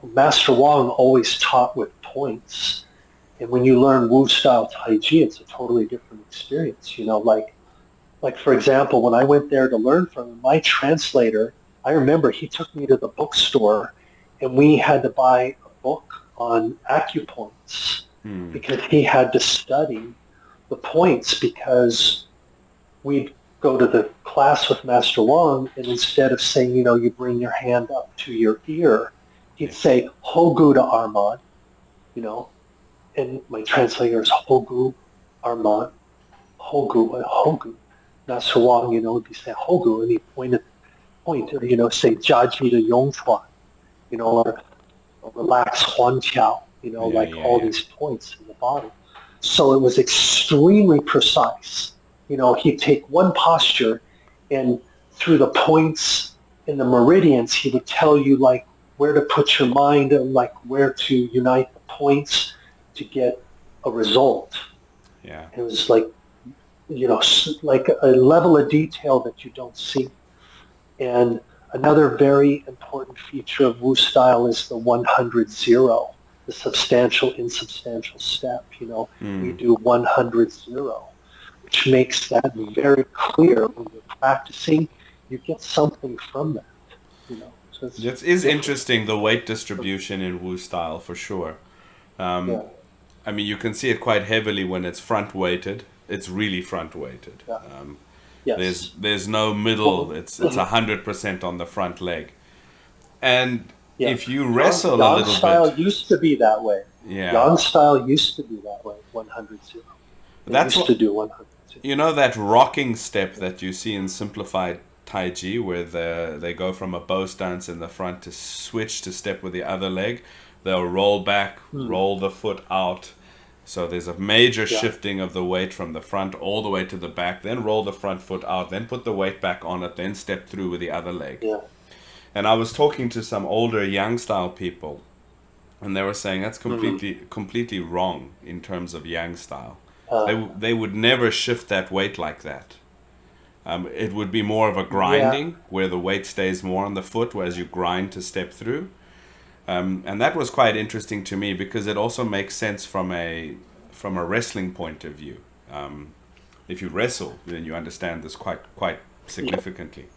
Master Wang always taught with points. And when you learn Wu style Taiji, it's a totally different experience. Like for example, when I went there to learn from him, my translator, I remember he took me to the bookstore and we had to buy a book on acupoints because he had to study the points, because we'd go to the class with Master Wang, and instead of saying, you bring your hand up to your ear, he'd say, Hogu to Armand, and my translator is Hogu, Armand, Hogu. Master Wang, would be saying Hogu, and he'd point, say Jiaji to Yongchuan, or relax Huan Qiao, all these points in the body. So it was extremely precise. He'd take one posture, and through the points in the meridians, he would tell you like where to put your mind and like where to unite the points to get a result. Yeah. It was like, like a level of detail that you don't see. And another very important feature of Wu style is the 100-0, the substantial, insubstantial step. We do 100-0. Which makes that very clear when you're practicing. You get something from that. So it is interesting, the weight distribution in Wu style, for sure. I mean, you can see it quite heavily when it's front weighted. It's really front weighted. Yes. There's no middle. It's 100% on the front leg. And if you wrestle a little bit, style used to be that way. Yeah. Yang style used to be that way. 100-0. That's used to do 100. That rocking step that you see in simplified Taiji, where they go from a bow stance in the front to switch to step with the other leg. They'll roll back, roll the foot out. So there's a major shifting of the weight from the front all the way to the back, then roll the front foot out, then put the weight back on it, then step through with the other leg. Yeah. And I was talking to some older Yang style people, and they were saying that's completely wrong in terms of Yang style. They would never shift that weight like that. It would be more of a grinding where the weight stays more on the foot as you grind to step through. And that was quite interesting to me because it also makes sense from a wrestling point of view. If you wrestle, then you understand this quite significantly.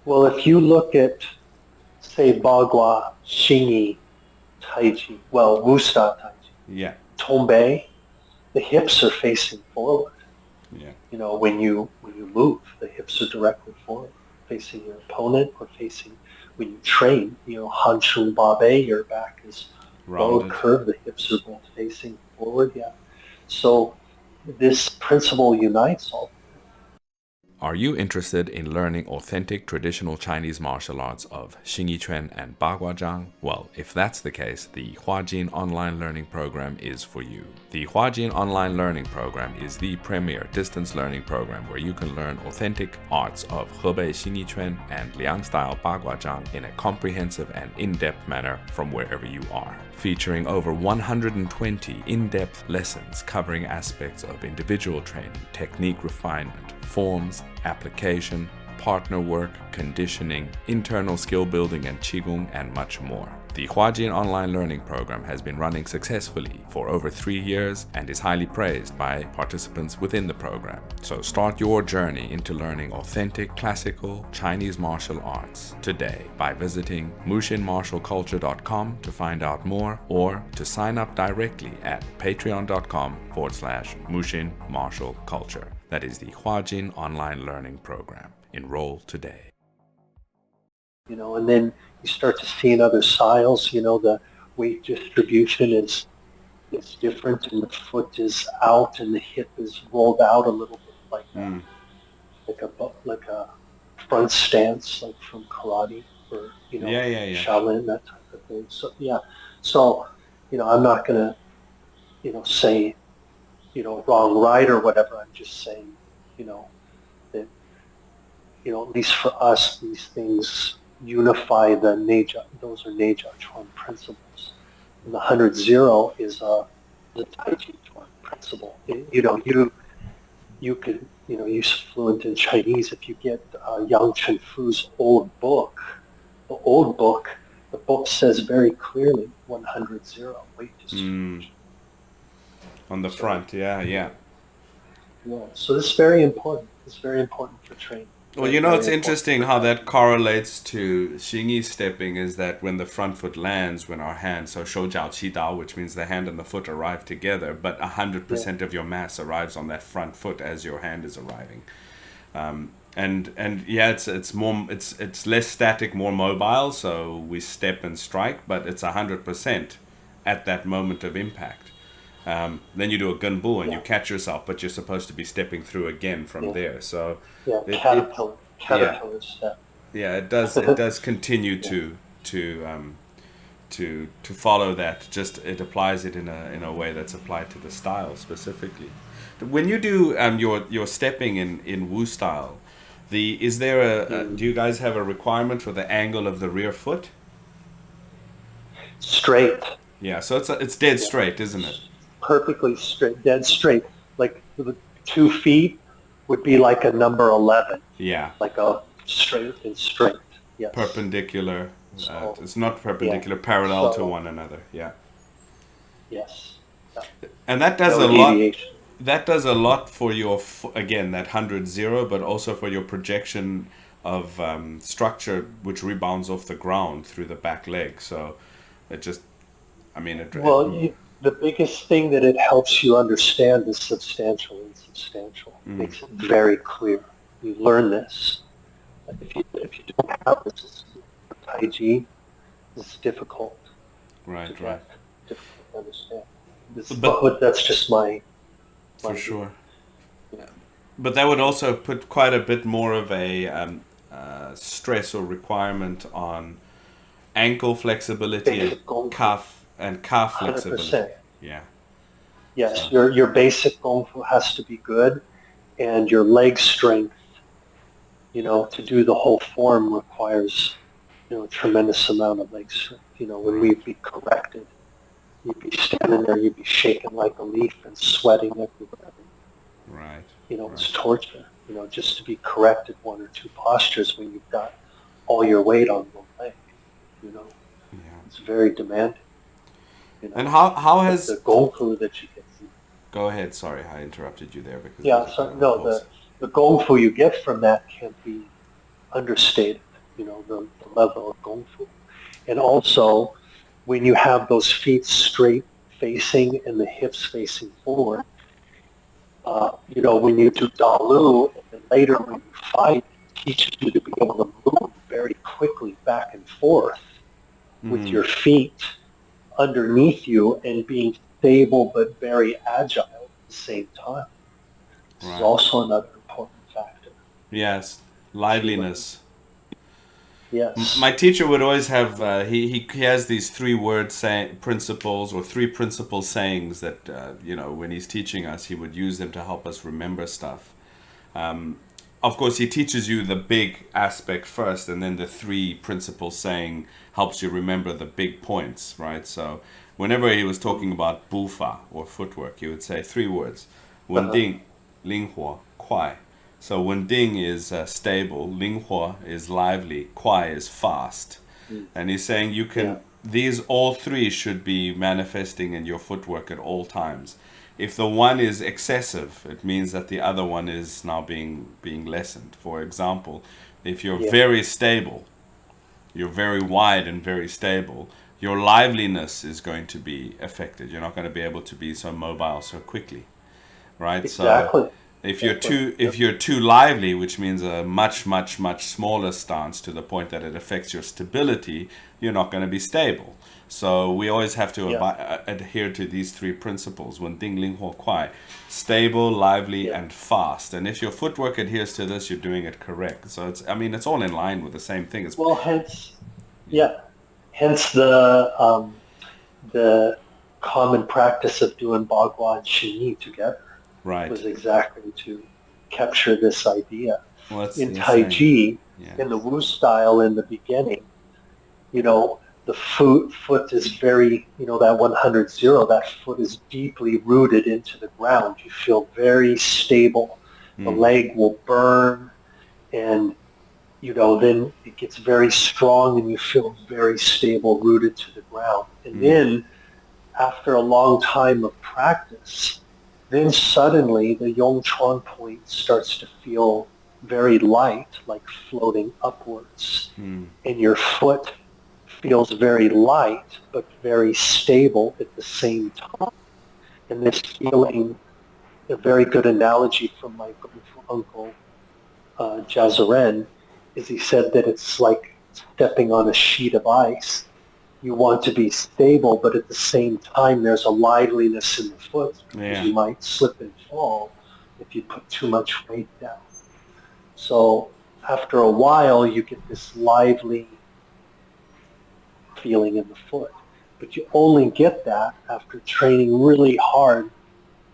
Well, if you look at, say, Bagua, Xingyi, Taiji, Wu Style Taiji, Tong Bei, the hips are facing forward. Yeah. You know, when you move, the hips are directly forward, facing your opponent or facing. When you train, you know, Han Shun Ba Bei, your back is rounded, curved, the hips are both facing forward. Yeah. So this principle unites all. Are you interested in learning authentic traditional Chinese martial arts of Xingyiquan and Bagua? Well, if that's the case, the Huajin Online Learning Program is for you. The Huajin Online Learning Program is the premier distance learning program where you can learn authentic arts of Hebei Xingyiquan and Liang style Bagua in a comprehensive and in-depth manner from wherever you are. Featuring over 120 in-depth lessons covering aspects of individual training, technique refinement, forms, application, partner work, conditioning, internal skill building and qigong, and much more. The Huajin Online Learning Program has been running successfully for over 3 years and is highly praised by participants within the program. So start your journey into learning authentic classical Chinese martial arts today by visiting mushinmartialculture.com to find out more or to sign up directly at patreon.com/mushinmartialculture. That is the Huajin Online Learning Program. Enroll today. You know, and then you start to see in other styles, you know, the weight distribution is different and the foot is out and the hip is rolled out a little bit like that. Like a front stance, like from karate or, you know, Shaolin, that type of thing. So, So, you know, I'm not going to, you know, say, you know, wrong, right, or whatever. I'm just saying, you know, that, you know, at least for us, these things unify the Neja. Those are Neja Chuan principles. And the 100-0 is the Taiji Chuan principle. You know, you could, you know, use fluent in Chinese. If you get Yang Chen Fu's old book, the book says very clearly 100-0 weight distribution. On the front, yeah. So this is very important. It's very important for training. Well, you know, it's interesting how that correlates to Xingyi stepping is that when the front foot lands, when our hand, so shou jiao qi dao, which means the hand and the foot arrive together, but 100% of your mass arrives on that front foot as your hand is arriving. And yeah, it's less static, more mobile, so we step and strike, but it's 100% at that moment of impact. Then you do a gunbu and you catch yourself, but you're supposed to be stepping through again from there. So caterpillar step. Yeah, it does continue to follow that. Just it applies it in a way that's applied to the style specifically. When you do your stepping in Wu style, do you guys have a requirement for the angle of the rear foot? Straight. Yeah, so it's dead straight, isn't it? Perfectly straight, dead straight. Like the 2 feet would be like a number 11. Yeah. Like a straight. Yes. Perpendicular. It's not perpendicular, parallel to one another. Yeah. Yes. And that does a lot. That does a lot for your again that 100-0, but also for your projection of structure, which rebounds off the ground through the back leg. So it just, I mean, the biggest thing that it helps you understand is substantial and insubstantial. Makes it very clear. You learn this. If you don't have this Taiji, it's difficult. Right. Difficult to understand. But that's just my for sure. But that would also put quite a bit more of a stress or requirement on ankle flexibility and Basic Gong Fu, calf flexibility. 100%. Yeah. Yes, So your basic Gong Fu has to be good, and your leg strength, to do the whole form requires, a tremendous amount of leg strength. When right, we'd be corrected, you'd be standing there, you'd be shaking like a leaf and sweating everywhere. right, right. It's torture, just to be corrected one or two postures when you've got all your weight on one leg, you know. Yeah. It's very demanding, And how but has the Gong Fu that you get from, go ahead, sorry, I interrupted you there because there yeah, was a bit so of a no, pause. the Gong Fu you get from that can't be understated, the level of Gong Fu. And also, when you have those feet straight facing and the hips facing forward, when you do Dalu, and then later when you fight, it teaches you to be able to move very quickly back and forth with Mm-hmm. your feet underneath you and being stable but very agile at the same time. This is Right. also another important factor Yes. to learn. Liveliness. Yes. My teacher would always have he has these three word principles or three principle sayings that when he's teaching us he would use them to help us remember stuff. Of course, he teaches you the big aspect first, and then the three principles saying helps you remember the big points, right? So, whenever he was talking about bufa or footwork, he would say three words: Uh-huh. 稳定, 灵活, 快. So, 稳定 is stable, 灵活 is lively, 快 is fast. Mm. And he's saying Yeah. these all three should be manifesting in your footwork at all times. If the one is excessive, it means that the other one is now being lessened. For example, if you're Yeah. very stable, you're very wide and very stable, your liveliness is going to be affected. You're not going to be able to be so mobile so quickly, right? So Exactly. if you're Exactly. too Yep. if you're too lively, which means a much much much smaller stance to the point that it affects your stability, you're not going to be stable. So we always have to Yeah. adhere to these three principles: 稳定, 灵活, 快, stable, lively, Yeah. and fast. And if your footwork adheres to this, you're doing it correct. So it's all in line with the same thing. It's Well, hence, yeah, yeah, hence the common practice of doing Bagua and Shinyi together right. was exactly to capture this idea. Well, it's In Tai insane. Chi, Yeah. in the Wu style in the beginning, you know, the foot is very, that 100-0, that foot is deeply rooted into the ground. You feel very stable. The Mm. leg will burn, and then it gets very strong and you feel very stable, rooted to the ground. And Mm. then after a long time of practice, then suddenly the Yong Chuan point starts to feel very light, like floating upwards. Mm. And your foot feels very light, but very stable at the same time. And this feeling, a very good analogy from my uncle, Jazaren, is he said that it's like stepping on a sheet of ice. You want to be stable, but at the same time, there's a liveliness in the foot because Yeah. you might slip and fall if you put too much weight down. So after a while, you get this lively feeling in the foot. But you only get that after training really hard,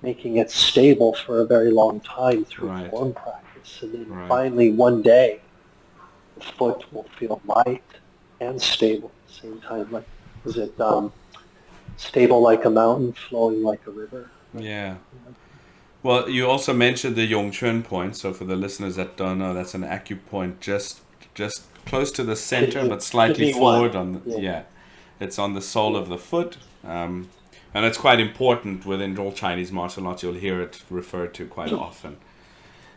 making it stable for a very long time through Right. form practice. And then Right. finally, one day, the foot will feel light and stable at the same time. Like, is it stable like a mountain, flowing like a river? Right? Yeah. Something like that. Well, you also mentioned the Yongquan point. So for the listeners that don't know, that's an acupoint just close to the center, but slightly Kidney one. forward on Yeah. yeah, it's on the sole Yeah. of the foot, and it's quite important within all Chinese martial arts. You'll hear it referred to quite often.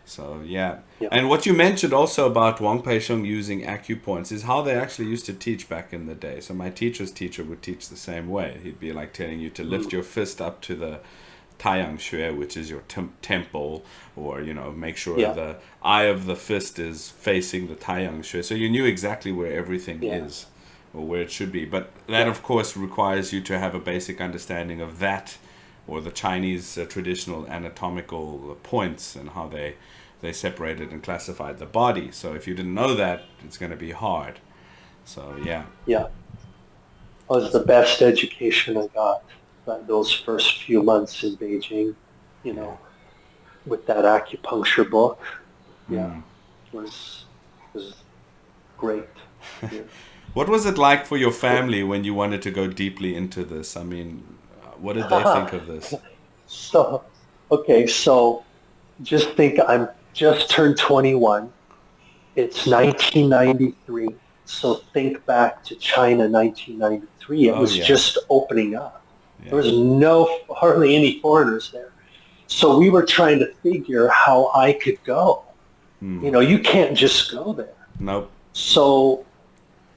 So yeah, Yeah. and what you mentioned also about Wang Peisheng using acupoints is how they actually used to teach back in the day. So my teacher's teacher would teach the same way. He'd be like telling you to lift your fist up to the Taiyang Xue, which is your temple, or make sure Yeah. the eye of the fist is facing the Taiyang Xue. So you knew exactly where everything Yeah. is or where it should be. But that, Yeah. of course, requires you to have a basic understanding of that or the Chinese traditional anatomical points and how they they separated and classified the body. So if you didn't know that, it's going to be hard. So yeah. Yeah. It was the best education I got those first few months in Beijing, with that acupuncture book. Yeah, was great. Yeah. What was it like for your family when you wanted to go deeply into this? I mean, what did they think of this? So, okay, so just think I'm just turned 21. It's 1993. So think back to China 1993. It was just opening up. There was hardly any foreigners there. So we were trying to figure how I could go. You can't just go there. Nope. So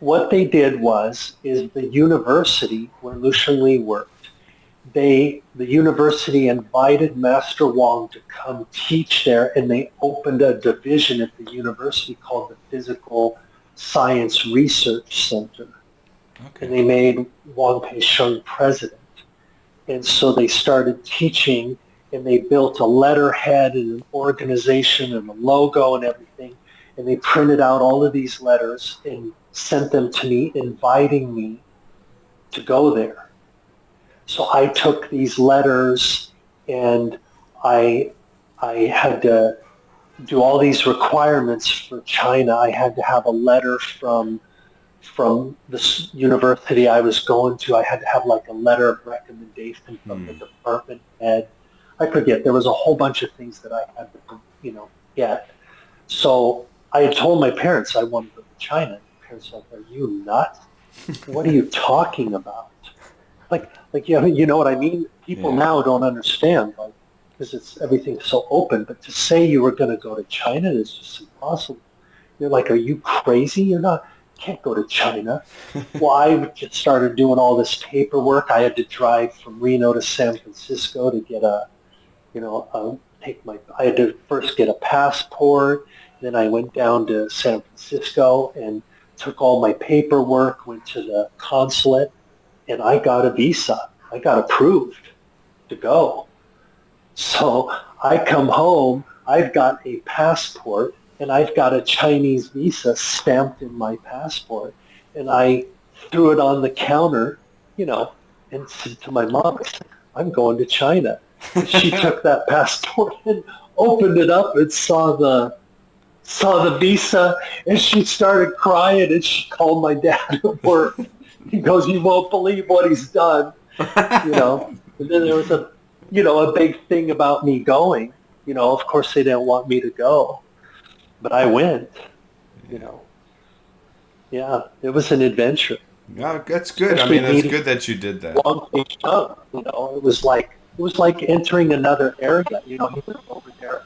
what they did is the university where Lu Shengli worked, the university invited Master Wang to come teach there, and they opened a division at the university called the Physical Science Research Center. Okay. And they made Wang Peisheng president. And so they started teaching, and they built a letterhead and an organization and a logo and everything. And they printed out all of these letters and sent them to me, inviting me to go there. So I took these letters, and I had to do all these requirements for China. I had to have a letter from the university I was going to. I had to have like a letter of recommendation from the department head. I forget. There was a whole bunch of things that I had to, get. So I had told my parents I wanted to go to China. My parents were like, "Are you nuts? What are you talking about?" Like you know what I mean? People now don't understand, because everything's so open. But to say you were going to go to China is just impossible. You're like, "Are you crazy? You can't go to China." Well, I just started doing all this paperwork. I had to drive from Reno to San Francisco to get I had to first get a passport. Then I went down to San Francisco and took all my paperwork, went to the consulate, and I got a visa. I got approved to go. So I come home, I've got a passport, and I've got a Chinese visa stamped in my passport. And I threw it on the counter, and said to my mom, "I'm going to China." And she took that passport and opened it up and saw the visa, and she started crying, and she called my dad at work. He goes, "You won't believe what he's done." And then there was a big thing about me going. Of course they didn't want me to go, but I went. Yeah, it was an adventure. Yeah, that's good. I mean, it's good that you did that. Wang Peisheng, it was like entering another area. He lived over there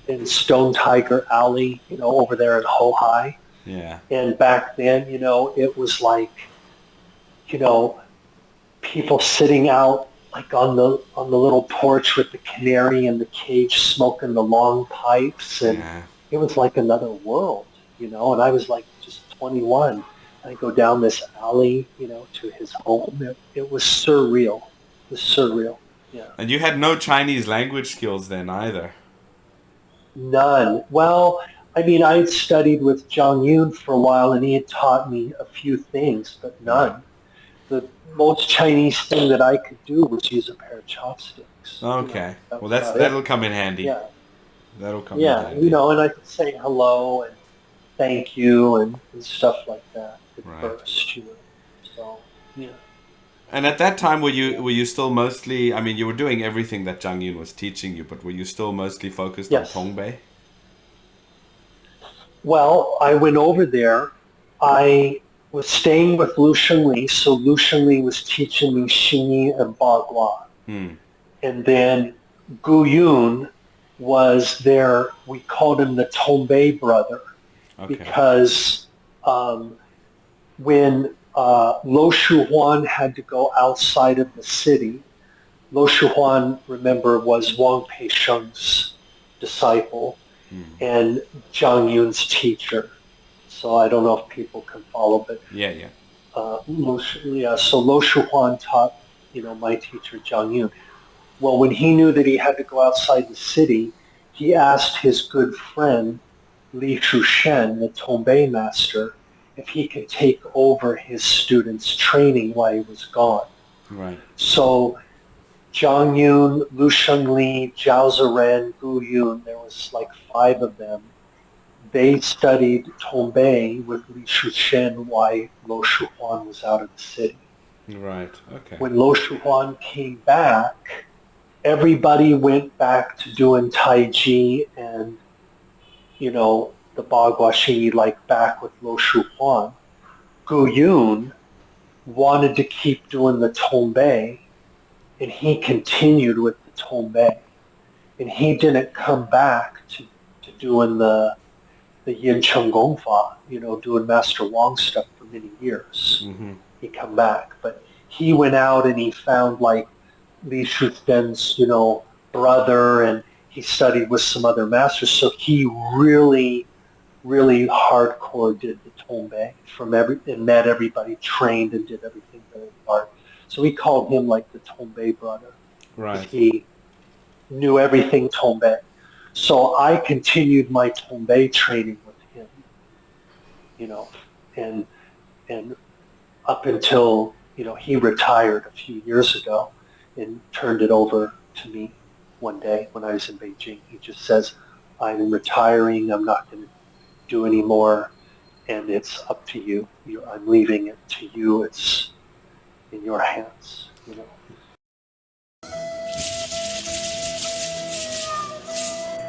in Stone Tiger Alley, over there in Hohai. Yeah. And back then, it was like, people sitting out like on the little porch with the canary in the cage, smoking the long pipes, and it was like another world, and I was like just 21. I go down this alley, to his home. It was surreal. It was surreal. Yeah. And you had no Chinese language skills then either. None. Well, I mean, I had studied with Zhang Yun for a while, and he had taught me a few things, but none. The most Chinese thing that I could do was use a pair of chopsticks. Okay. Well, that'll come in handy. Yeah. That'll come in handy. And I could say hello and thank you and stuff like that at first, So, yeah. And at that time, were you still mostly? I mean, you were doing everything that Zhang Yun was teaching you, but were you still mostly focused on Tongbei? Well, I went over there. I was staying with Lu Shengli, so Lu Shengli was teaching me Xingyi and Bagua. And then Gu Yun was there. We called him the Tongbei brother, because when Lo Shuhuan had to go outside of the city. Lo Shuhuan, remember, was Wang Peisheng's disciple and Zhang Yun's teacher. So I don't know if people can follow, but so Lo Shuhuan taught, my teacher Zhang Yun. Well, when he knew that he had to go outside the city, he asked his good friend Li Shushen, the Tongbei master, if he could take over his students' training while he was gone. Right. So Zhang Yun, Lu Shengli, Zhao Ziren, Gu Yun, there was like 5 of them. They studied Tongbei with Li Shushen while Lo Shuhuan was out of the city. Right. Okay. When Lo Shuhuan came back, everybody went back to doing Taiji and, the Bagua Xingyi, like back with Lo Shuhuan. Gu Yun wanted to keep doing the Tongbei, and he continued with the Tongbei. And he didn't come back to doing the Yin Cheng Gong Fa, doing Master Wang stuff for many years. Mm-hmm. He come back. But he went out and he found like Li Shushen's, brother, and he studied with some other masters. So he really, really hardcore did the Tongbei and met everybody, trained and did everything very hard. So we called him like the Tongbei brother. Right. He knew everything Tongbei. So I continued my Tongbei training with him, and up until, he retired a few years ago and turned it over to me one day when I was in Beijing. He just says, I'm retiring, I'm not going to do any more, and it's up to you. I'm leaving it to you. It's in your hands,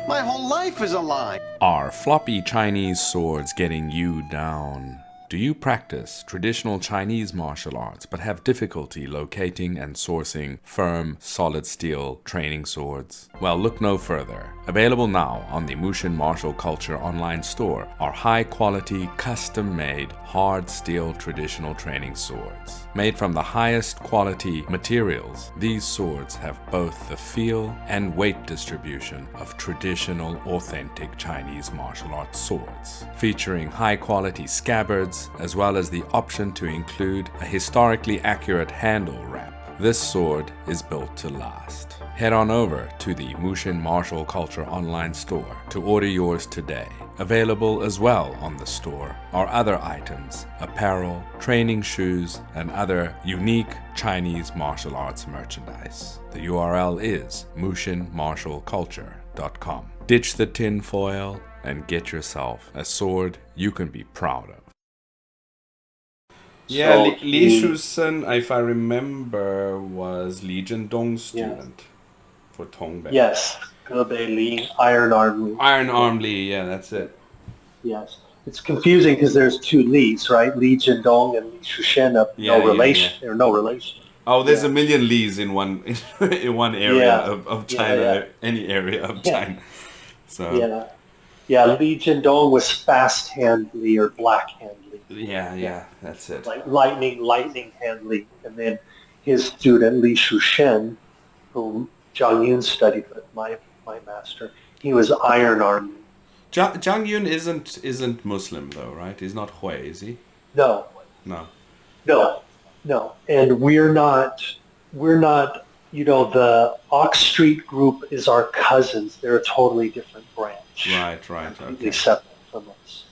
My whole life is a lie. Are floppy Chinese swords getting you down? Do you practice traditional Chinese martial arts but have difficulty locating and sourcing firm, solid steel training swords? Well, look no further. Available now on the Mushin Martial Culture online store are high-quality, custom-made, hard steel traditional training swords. Made from the highest quality materials, these swords have both the feel and weight distribution of traditional, authentic Chinese martial arts swords, featuring high-quality scabbards, as well as the option to include a historically accurate handle wrap. This sword is built to last. Head on over to the Mushin Martial Culture online store to order yours today. Available as well on the store are other items, apparel, training shoes, and other unique Chinese martial arts merchandise. The URL is mushinmartialculture.com. Ditch the tin foil and get yourself a sword you can be proud of. Yeah, So Li Shusen, if I remember, was Li Zhendong's student for Tongbei. Yes, Gebei Li, Iron Arm Li. Iron Arm Li, yeah, that's it. Yes. It's confusing because there's 2 Lis, right? Li Zhendong and Li Shushen have no relation. Yeah. They're no relation. Oh, there's a million Lis in one in one area of China, any area of China. So Li Zhendong was fast hand Li or black hand Li. Yeah, that's it. Like lightning hand Li. And then his student Li Shushen, whom Zhang Yun studied with, my master, he was Iron Arm Li. Zhang Yun isn't Muslim though, right? He's not Hui, is he? No. And we're not, the Ox Street group is our cousins. They're a totally different branch. Right. Completely separate from us.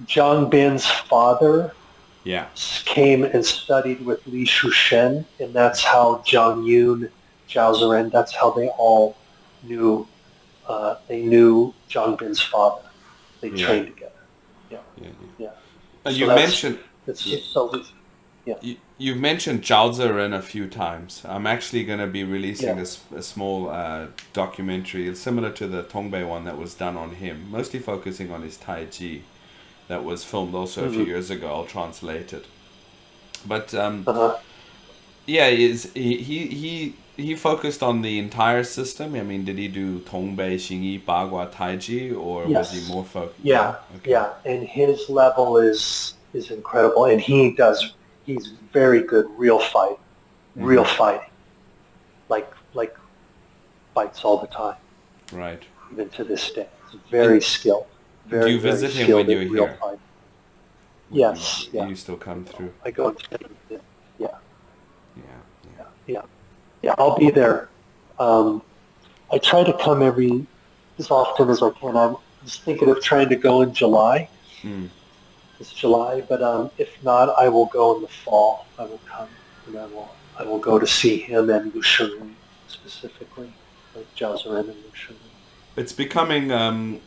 Zhang Bin's father came and studied with Li Shushen, and that's how Zhang Yun, Zhao Ziren, that's how they all knew. They knew Zhang Bin's father. They trained together. You mentioned you've mentioned Zhao Ziren a few times. I'm actually going to be releasing a small documentary similar to the Tongbei one that was done on him, mostly focusing on his Taiji, that was filmed also a few years ago. I'll translate it. But he focused on the entire system. I mean, did he do Tongbei, Xingyi, Bagua, Taiji, or was he more focused? Yeah, and his level is incredible, and he's very good real fighting, like fights all the time. Right. Even to this day, it's very skilled. Do you visit him when you're here? Fighting. Yes. You still come through. I go and study with him. Yeah. I'll be there. I I try to come as often as I can. I'm just thinking of trying to go in July. Mm. This July, but if not, I will go in the fall. I will come and I will go to see him and Lu Shengri specifically, like Zhao Ziren and Lu Shengri. It's becoming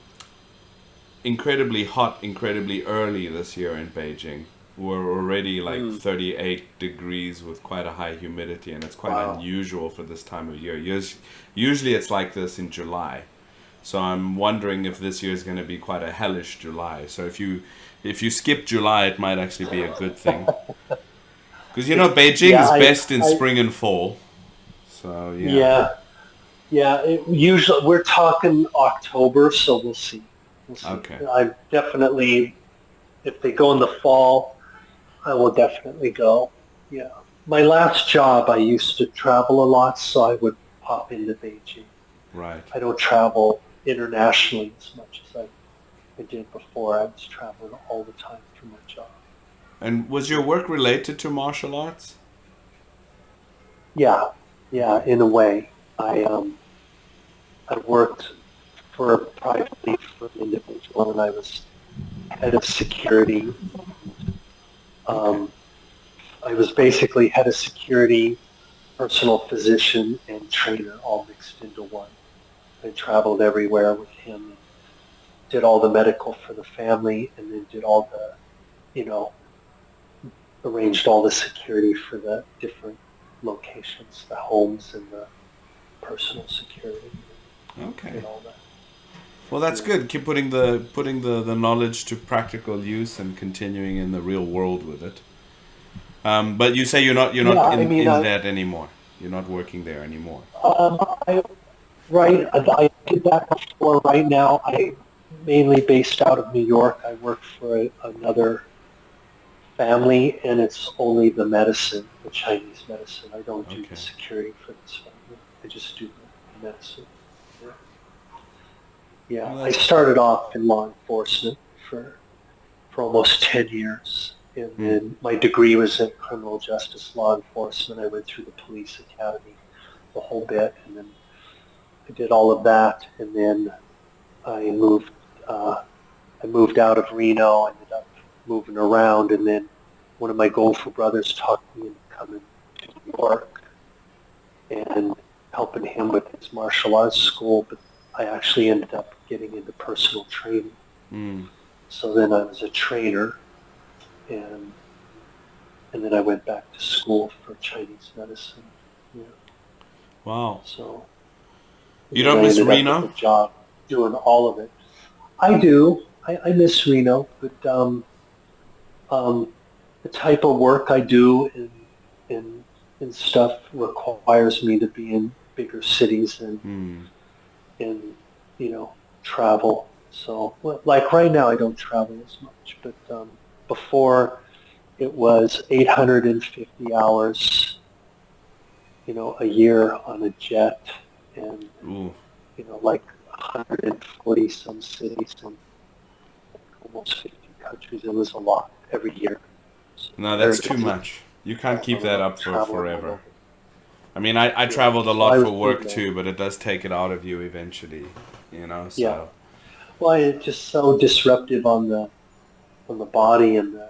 incredibly hot, incredibly early this year in Beijing. We're already like 38 degrees with quite a high humidity, and it's quite unusual for this time of year. Usually it's like this in July. So I'm wondering if this year is going to be quite a hellish July. So if you skip July, it might actually be a good thing. Because Beijing is best in spring and fall. So Usually we're talking October, so we'll see. Okay. I definitely, if they go in the fall, I will definitely go. Yeah. My last job, I used to travel a lot, so I would pop into Beijing. Right. I don't travel internationally as much as I did before. I was traveling all the time for my job. And was your work related to martial arts? Yeah, in a way. I worked privately for an individual, and I was head of security. I was basically head of security, personal physician, and trainer all mixed into one. I traveled everywhere with him, and did all the medical for the family, and then did all the, arranged all the security for the different locations, the homes and the personal security. Okay. And all that. Well, that's good. Keep putting the knowledge to practical use and continuing in the real world with it. But you say you're not in that anymore. You're not working there anymore. I did that before. Right now, I'm mainly based out of New York. I work for another family, and it's only the medicine, the Chinese medicine. I don't do the security for this family. I just do the medicine. Yeah, I started off in law enforcement for almost 10 years. And then my degree was in criminal justice law enforcement. I went through the police academy a whole bit, and then I did all of that. And then I moved out of Reno, ended up moving around, and then one of my Gong brothers talked me into coming to New York and helping him with his martial arts school, but I actually ended up getting into personal training. So then I was a trainer, and then I went back to school for Chinese medicine. Yeah. Wow. So you don't miss Reno? With a job doing all of it. I do. I miss Reno, but the type of work I do and stuff requires me to be in bigger cities and travel. So, like right now, I don't travel as much, but before it was 850 hours, a year on a jet, and like 140 some cities and almost 50 countries. It was a lot every year. So no, that's too much. You can't keep that up for forever. I mean, I traveled a lot for work too, but it does take it out of you eventually, So. Yeah. Well, it's just so disruptive on the body and the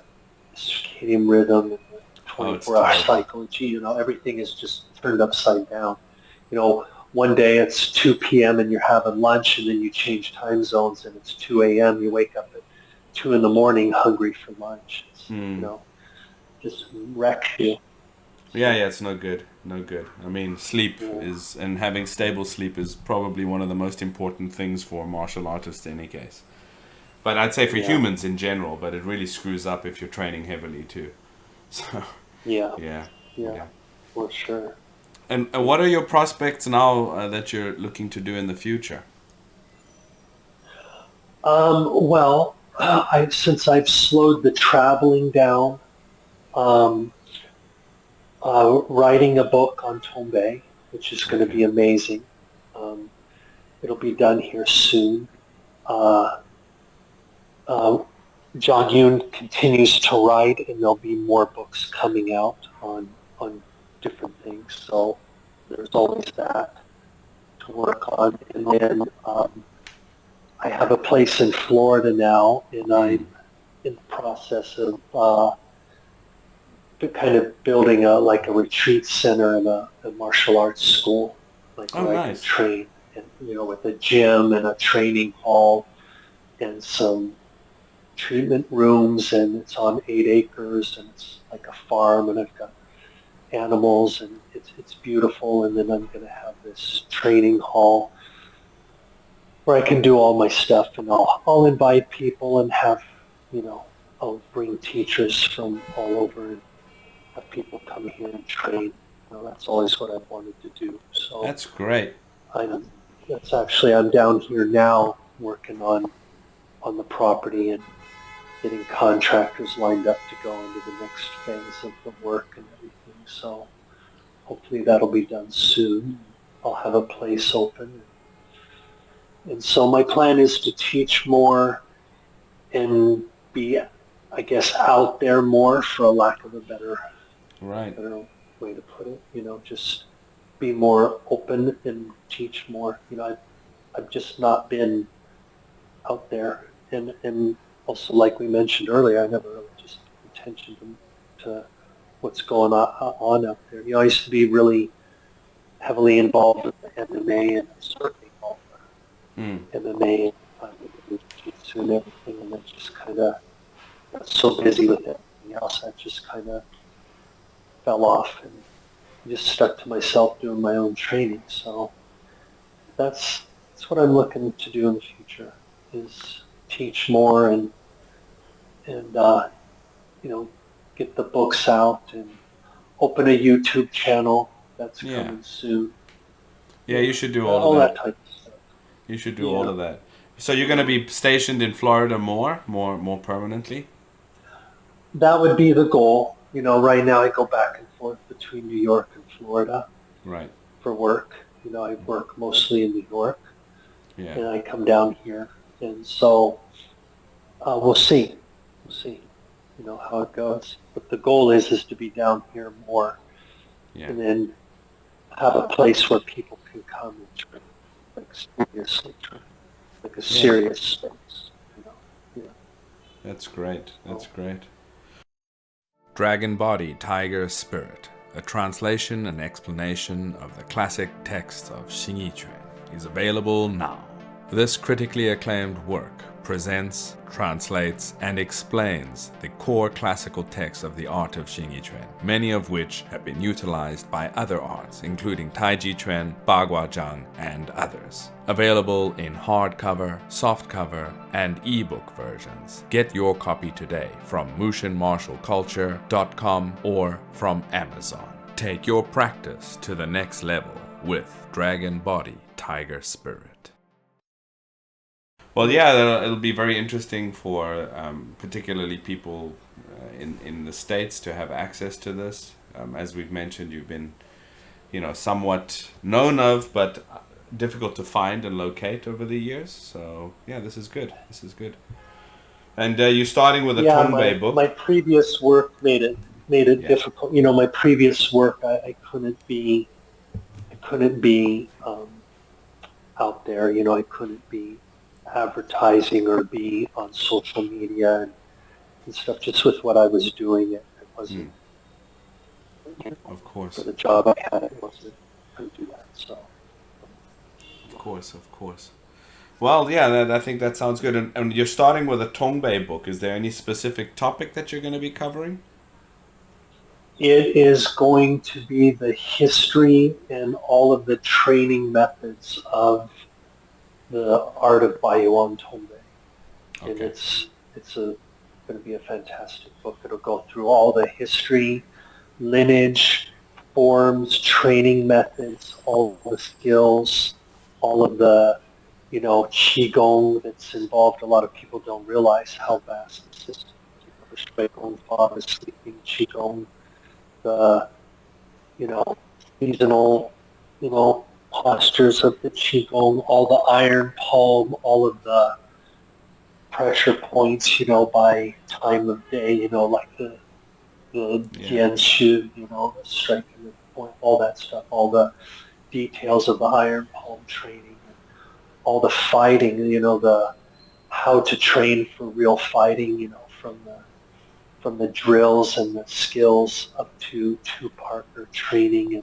circadian rhythm and the 24-hour psychology. Everything is just turned upside down. One day it's 2 p.m. and you're having lunch, and then you change time zones and it's 2 a.m. You wake up at 2 in the morning hungry for lunch. It's, just wrecks you. Yeah, it's no good. No good. I mean, sleep and having stable sleep is probably one of the most important things for martial artists in any case. But I'd say for humans in general, but it really screws up if you're training heavily too. So. Yeah. For sure. And what are your prospects now that you're looking to do in the future? Since I've slowed the traveling down, writing a book on Tongbei, which is going to be amazing. It'll be done here soon. Zhang Yun continues to write, and there'll be more books coming out on different things. So there's always that. to work on. And then I have a place in Florida now, and I'm in the process of kind of building like a retreat center and a martial arts school, like Oh, where I can nice. train, and with a gym and a training hall and some treatment rooms, and it's on 8 acres, and it's like a farm, and I've got animals, and it's beautiful. And then I'm going to have this training hall where I can do all my stuff, and I'll invite people and have, I'll bring teachers from all over and have people come here and train. That's always what I've wanted to do. So That's great. I'm down here now working on the property and getting contractors lined up to go into the next phase of the work and everything. So hopefully that'll be done soon. I'll have a place open. And so my plan is to teach more and be, I guess, out there more, for a lack of a better Right. way to put it. Just be more open and teach more. I've just not been out there, and also, like we mentioned earlier, I never really just paid attention to what's going on out there. I used to be really heavily involved with the MMA, and certainly involved with MMA and jiu-jitsu and everything, and then just kind of got so busy with everything else, I just kind of fell off and just stuck to myself doing my own training. So that's what I'm looking to do in the future, is teach more and get the books out and open a YouTube channel that's coming soon. Yeah, you should do all that type of stuff. You should do all of that. So you're going to be stationed in Florida more permanently? That would be the goal. Right now I go back and forth between New York and Florida. Right. For work. I work mostly in New York. Yeah. And I come down here. And so we'll see. We'll see, how it goes. But the goal is to be down here more. Yeah. And then have a place where people can come and train, like seriously train, like a serious space. That's great. That's great. Dragon Body, Tiger Spirit, a translation and explanation of the classic text of Xing Yi Quan, is available now. This critically acclaimed work presents, translates, and explains the core classical texts of the art of Xing Yi Quan, many of which have been utilized by other arts, including Taiji Quan, Bagua Zhang, and others. Available in hardcover, softcover, and ebook versions. Get your copy today from MushinMartialCulture.com or from Amazon. Take your practice to the next level with Dragon Body, Tiger Spirit. Well, yeah, it'll be very interesting for particularly people in the States to have access to this. As we've mentioned, you've been, somewhat known of, but difficult to find and locate over the years. So, yeah, this is good. This is good. And you're starting with a Tongbei book. My previous work made it difficult. My previous work, I couldn't be out there. I couldn't be advertising or be on social media and stuff. Just with what I was doing, it wasn't. Of course. For the job I had, I couldn't do that. So. Of course. Well, yeah, I think that sounds good. And you're starting with a Tongbei book. Is there any specific topic that you're going to be covering? It is going to be the history and all of the training methods of the art of Bai Yuan Tong Bei. Okay. And it's going to be a fantastic book. It'll go through all the history, lineage, forms, training methods, all the skills, all of the, Qigong that's involved. A lot of people don't realize how vast the system is. The Shui Gong Fa, the sleeping Qigong, the, seasonal, postures of the Qigong, all the iron palm, all of the pressure points, by time of day, like the Jian Shu, the striking of the point, all that stuff, all the details of the iron palm training, all the fighting, the how to train for real fighting, from the drills and the skills up to Parker training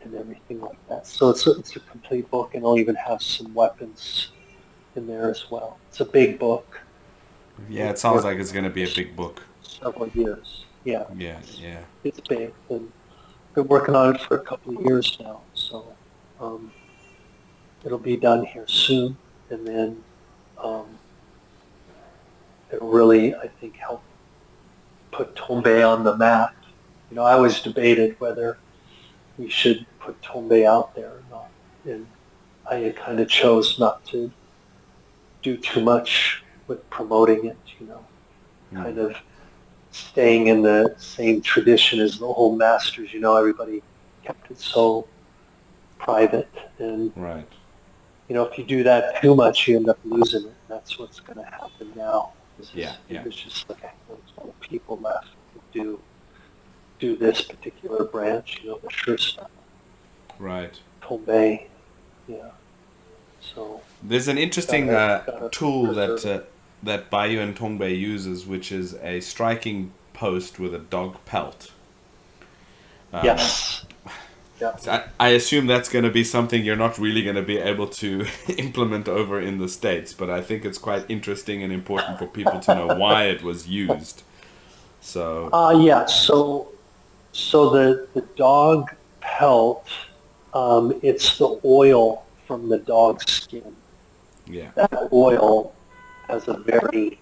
and everything like that. So it's a complete book, and I'll even have some weapons in there as well. It's a big book. Yeah, it sounds like it's going to be a big book. Several years. Yeah. Yeah, yeah. It's big, and been working on it for a couple of years now. So it'll be done here soon, and then it'll really, I think, help put Tongbei on the map. I always debated whether we should put Tongbei out there or not, and I kind of chose not to do too much with promoting it. Kind of staying in the same tradition as the old masters. Everybody kept it so private, and right. If you do that too much, you end up losing it. And that's what's going to happen now. There's just like a handful of people left to do this particular branch. The sure stuff. Right. Tongbei, yeah. So there's an interesting gotta tool that Bai Yuan Tong Bei uses, which is a striking post with a dog pelt. Yes. Yeah. So I assume that's going to be something you're not really going to be able to implement over in the States, but I think it's quite interesting and important for people to know why it was used. So. Yeah. So the dog pelt, it's the oil from the dog's skin. Yeah. That oil has a very,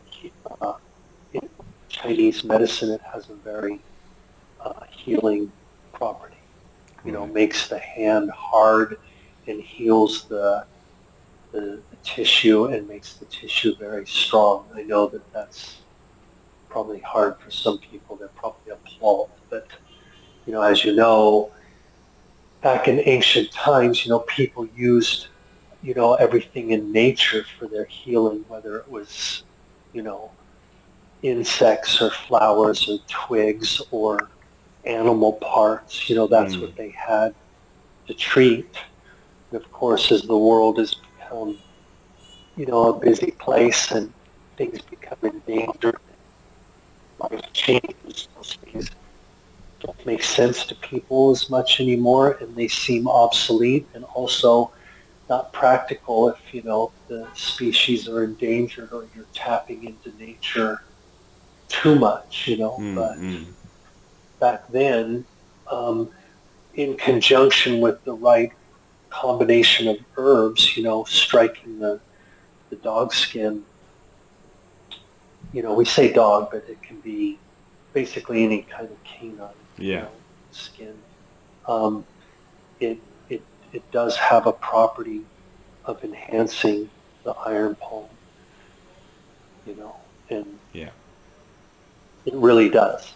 in Chinese medicine, it has a very healing property. Makes the hand hard and heals the tissue and makes the tissue very strong. I know that that's probably hard for some people. They're probably appalled. But, as you know, back in ancient times, people used, everything in nature for their healing, whether it was, insects or flowers or twigs or animal parts. That's what they had to treat. And of course, as the world has become, a busy place and things become endangered, life changes, those things don't make sense to people as much anymore, and they seem obsolete and also not practical if, the species are endangered or you're tapping into nature too much, but back then, in conjunction with the right combination of herbs, striking the dog skin, we say dog, but it can be basically any kind of canine skin. It does have a property of enhancing the iron palm, and it really does.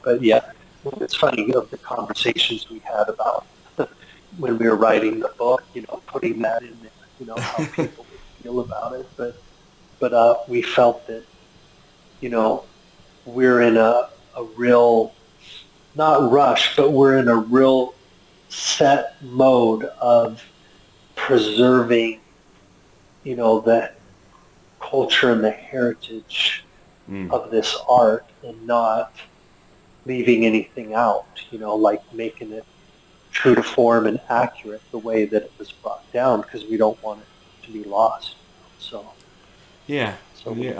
But yeah, it's funny of the conversations we had about when we were writing the book, putting that in there, how people would feel about it. But we felt that, we're in a real, not rush, but we're in a real set mode of preserving, the culture and the heritage of this art and not leaving anything out, like making it true to form and accurate the way that it was brought down, because we don't want it to be lost. So I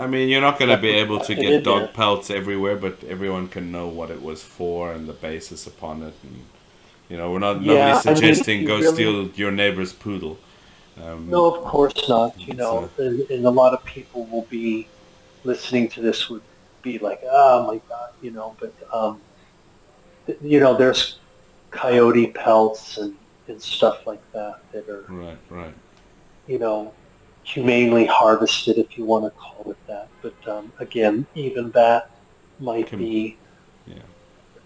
mean, you're not going to be able to get dog pelts everywhere, but everyone can know what it was for and the basis upon it. And, we're not nobody's suggesting go steal your neighbor's poodle. No, of course not. And a lot of people will be listening to this would be like, oh my God, but there's coyote pelts and stuff like that are right. Humanely harvested, if you want to call it that. But again, even that might be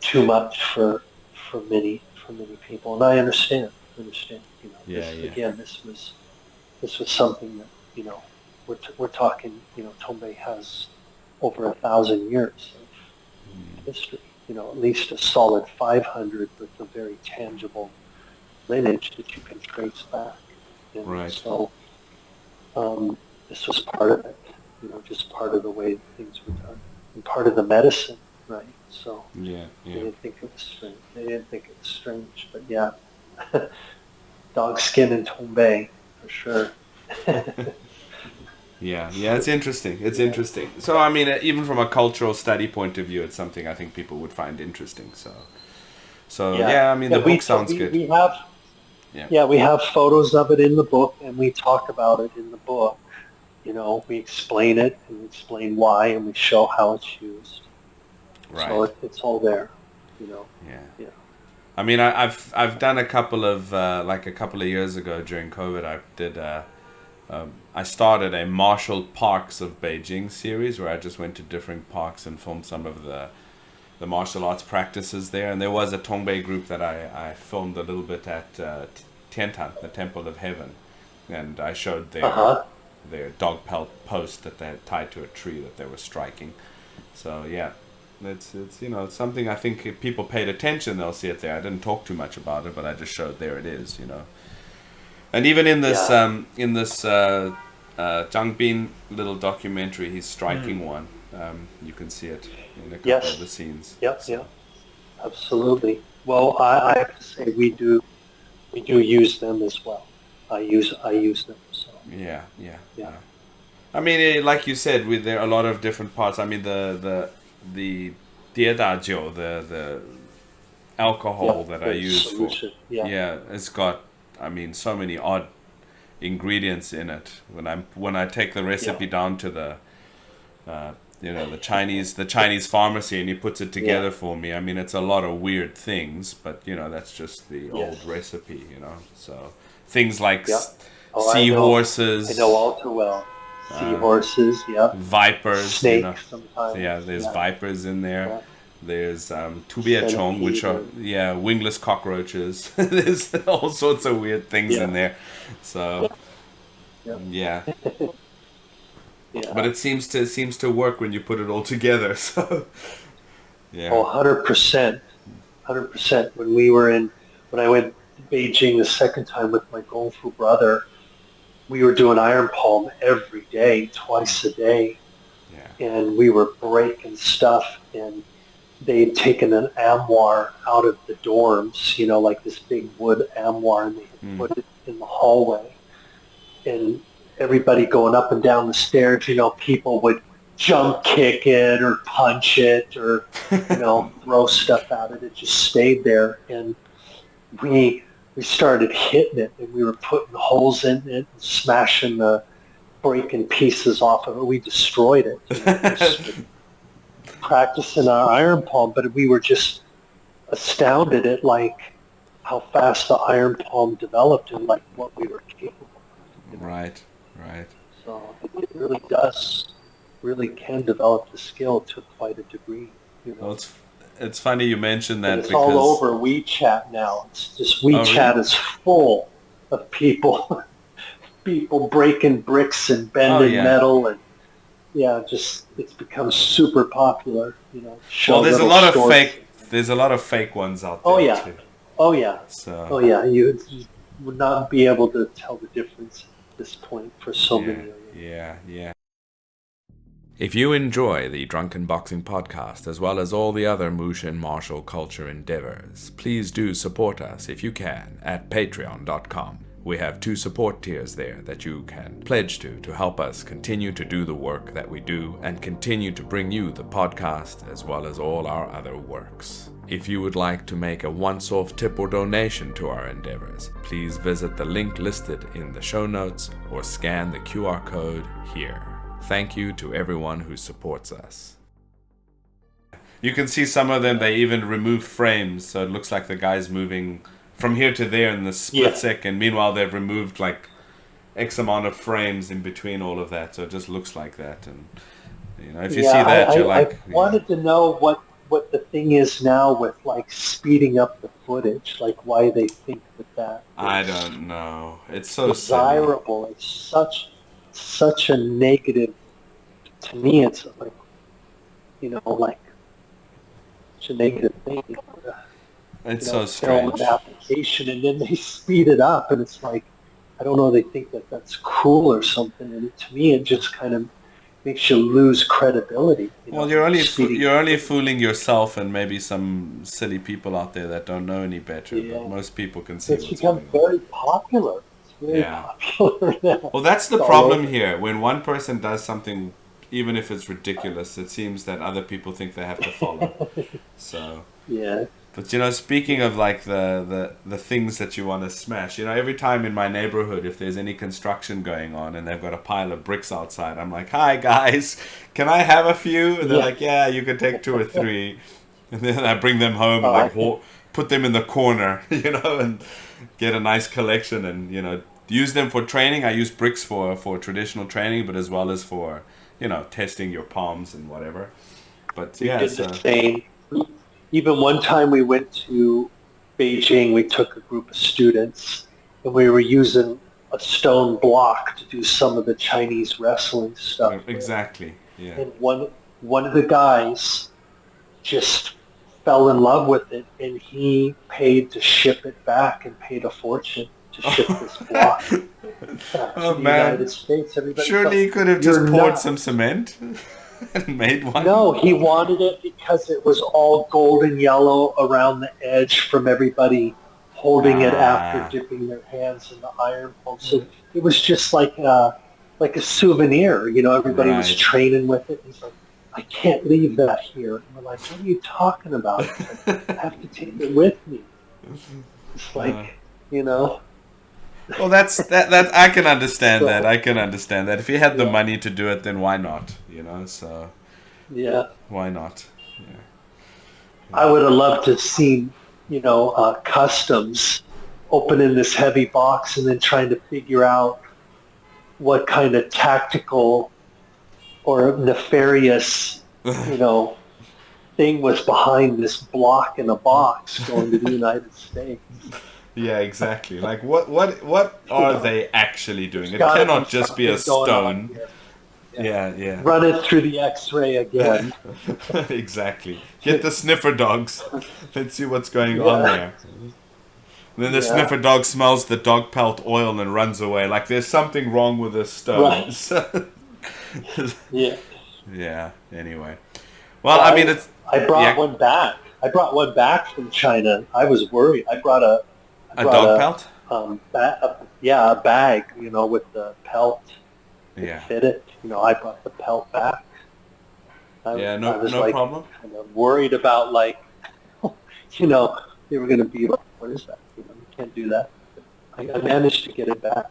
too much for many people, and I understand. Again, this was something that we're talking. Tongbei has over 1,000 years of history. At least a solid 500 with a very tangible lineage that you can trace back. And Right. so this was part of it, just part of the way things were done, and part of the medicine, right? So Yeah. they Yeah. didn't think it was strange. But yeah, dog skin and Tongbei for sure. Yeah, it's interesting. It's Yeah. interesting. So, I mean, even from a cultural study point of view, it's something I think people would find interesting. So Yeah, yeah, I mean, yeah. the book sounds good. We have Yeah. we have photos of it in the book, and we talk about it in the book. We explain it and we explain why, and we show how it's used. So Right. it's all there. Yeah. Yeah. I mean, I've done a couple of like a couple of years ago during COVID. I started a Martial Parks of Beijing series where I just went to different parks and filmed some of the martial arts practices there. And there was a Tongbei group that I filmed a little bit at Tiantan, the Temple of Heaven, and I showed their dog pelt post that they had tied to a tree that they were striking. So yeah, it's it's something I think if people paid attention, they'll see it there. I didn't talk too much about it, but I just showed there it is. And even in this Zhang Bin little documentary, he's striking one. You can see it in a couple of the scenes. Yep. Yep. Absolutely. Well, I have to say we do use them as well. I use them. So Yeah. I mean, like you said, there are a lot of different parts. I mean, the Diedajiu, the alcohol that I use solution. it's got, I mean, so many odd ingredients in it. When I take the recipe down to the the Chinese pharmacy and he puts it together for me, I mean, it's a lot of weird things, but that's just the old recipe, So things like seahorses. I know all too well. Seahorses, vipers, snakes sometimes. Yeah, there's vipers in there. Yeah. There's Chong, which are wingless cockroaches. There's all sorts of weird things in there. So yeah. But it seems to work when you put it all together. So yeah. Oh, 100%. 100%. When I went to Beijing the second time with my Gong Fu brother, we were doing iron palm every day, twice a day. Yeah. And we were breaking stuff, and they'd taken an armoire out of the dorms, like this big wood armoire, and they had put it in the hallway. And everybody going up and down the stairs, people would jump kick it or punch it or, throw stuff at it. It just stayed there. And we started hitting it, and we were putting holes in it and smashing breaking pieces off of it. We destroyed it. Practicing our iron palm, but we were just astounded at how fast the iron palm developed and what we were capable of. Right. So it really can develop the skill to quite a degree. Well, it's funny you mentioned that it's because all over WeChat now. It's just WeChat is full of people breaking bricks and bending metal and it's become super popular. Well, there's a lot of fake. There's a lot of fake ones out there too. So you would not be able to tell the difference at this point for so many of you. Yeah. If you enjoy the Drunken Boxing podcast as well as all the other Mushin martial culture endeavors, please do support us if you can at patreon.com. We have 2 support tiers there that you can pledge to help us continue to do the work that we do and continue to bring you the podcast as well as all our other works. If you would like to make a once-off tip or donation to our endeavors, please visit the link listed in the show notes or scan the QR code here. Thank you to everyone who supports us. You can see some of them, they even remove frames, so it looks like the guy's moving from here to there in the split second. Meanwhile, they've removed X amount of frames in between all of that, so it just looks like that. And if you see that, you're like... I wanted to know what the thing is now with speeding up the footage, why they think that I don't know. It's so desirable. Silly. It's such a negative. To me, it's such a negative thing. It's you know, so film strange. an application, and then they speed it up, and it's like, I don't know, they think that that's cool or something, and to me, it just kind of makes you lose credibility, you Well, know, when you're speeding you're only things. fooling yourself and maybe some silly people out there that don't know any better. But Yeah, most people can see it's what's become going on. very popular. It's very Yeah. popular now. Well, that's the It's all problem over. here. When one person does something, even if it's ridiculous, it seems that other people think they have to follow. So, Yeah, but speaking yeah. of like the things that you want to smash, every time in my neighborhood, if there's any construction going on and they've got a pile of bricks outside, I'm like, "Hi guys, can I have a few?" And they're Yeah. like, "Yeah, you can take two or three." And then I bring them home and I like think, put them in the corner, and get a nice collection and use them for training. I use bricks for traditional training, but as well as for testing your palms and whatever. But we yeah, did the so same. Even one time we went to Beijing, we took a group of students and we were using a stone block to do some of the Chinese wrestling stuff with. exactly, yeah. And one of the guys just fell in love with it, and he paid to ship it back and paid a fortune to ship this block back to Oh the man, United States. Everybody's like, surely you could have just "You're poured some nuts." cement and made one. No, he wanted it because it was all golden yellow around the edge from everybody holding it after Ah, dipping their hands in the iron pole. So it was just like a souvenir. You know, everybody was right. training with it. He's like, I can't leave that here. And we're like, what are you talking about? He's like, I have to take it with me. It's like, Uh, you know, well, that I can understand that. so I can understand that. If you had the yeah, money to do it, then why not? So yeah. why not? Yeah. I would have loved to have seen, customs opening this heavy box and then trying to figure out what kind of tactical or nefarious, you know, thing was behind this block in a box going to the United States. Yeah, exactly. Like what You are know, they actually there's doing? It got to be cannot just be a something going on stone. here. Yeah. Yeah, yeah. Run it through the X-ray again. Exactly. Get the sniffer dogs. Let's see what's going on Yeah, there. And then the yeah, sniffer dog smells the dog pelt oil and runs away. Like there's something wrong with this stone. right. Yeah. Yeah. Anyway. Well, Well, I mean, it's I brought yeah, one back. I brought one back from China. I was worried. I a brought dog pelt. a bag, with the pelt. It Yeah. fit it. I brought the pelt back. Yeah. I No. was No like problem. kind of worried about they were going to be like, what is that? You can't do that. I managed to get it back.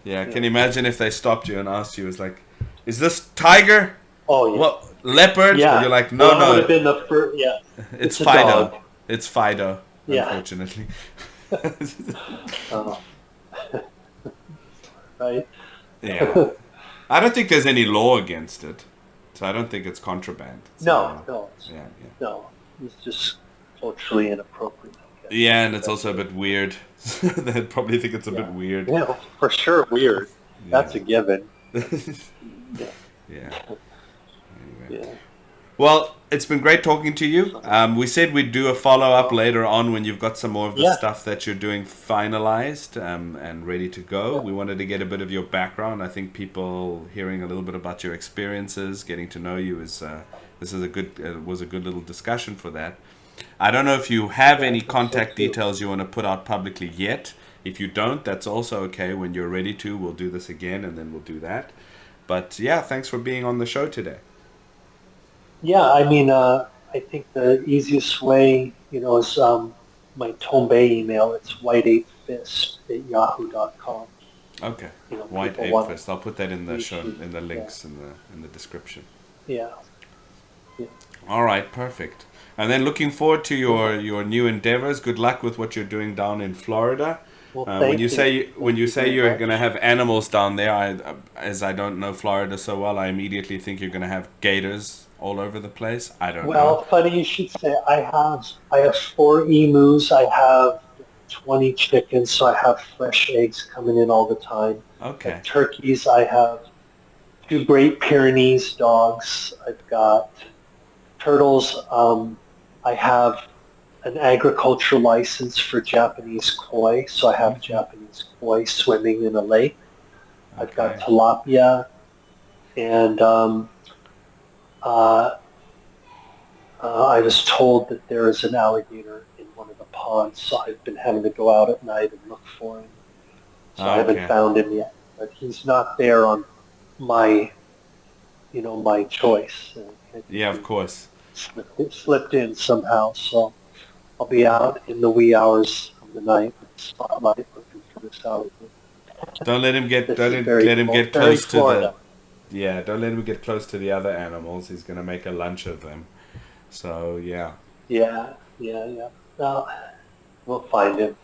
Yeah. Yeah. Can you imagine if they stopped you and asked you, "Is like, is this tiger? Oh yeah, What leopard?" And yeah. you're like, Well, "No, that would have no, been the first. Yeah, it's it's a Fido. dog. It's Fido." Yeah. Unfortunately. Oh, right. Yeah. I don't think there's any law against it, so I don't think it's contraband. No, So no, yeah, yeah, no. It's just culturally inappropriate, I guess. yeah, and it's That's also a it. bit weird. They probably think it's a bit Yeah. weird. Yeah, for sure. Weird. That's Yeah, a given. Yeah. yeah. Anyway, Yeah. well, it's been great talking to you. We said we'd do a follow up Well, later on when you've got some more of the yeah. stuff that you're doing finalized and ready to go. Yeah. We wanted to get a bit of your background. I think people hearing a little bit about your experiences, getting to know you is this is a good was a good little discussion for that. I don't know if you have Yeah, I any think so contact too. details you want to put out publicly yet. If you don't, that's also okay. When you're ready to, we'll do this again and then we'll do that. But yeah, thanks for being on the show today. Yeah, I mean, I think the easiest way, is my Tombei email. It's white8fist@yahoo.com. Okay. White People Ape want Fist. I'll put that in the me show to, in the yeah, links in the description. yeah, yeah. All right, perfect. And then looking forward to your new endeavors. Good luck with what you're doing down in Florida. Well, When you thank you. say Thank you very you're going to much. have animals down there, as I don't know Florida so well, I immediately think you're going to have gators all over the place. I don't know. Well, funny you should say. I have 4 emus. I have 20 chickens, so I have fresh eggs coming in all the time. I Okay. have turkeys. I have 2 Great Pyrenees dogs. I've got turtles. I have an agricultural license for Japanese koi, so I have Japanese koi swimming in a lake. I've got tilapia, and I was told that there is an alligator in one of the ponds, so I've been having to go out at night and look for him. So I haven't found him yet, but he's not there on my, my choice. Yeah, of course. Slipped in somehow, so I'll be out in the wee hours of the night with the spotlight looking for this alligator. Don't let him get close to the. Yeah, don't let him get close to the other animals. He's gonna make a lunch of them. So yeah. Yeah. Well, we'll find him.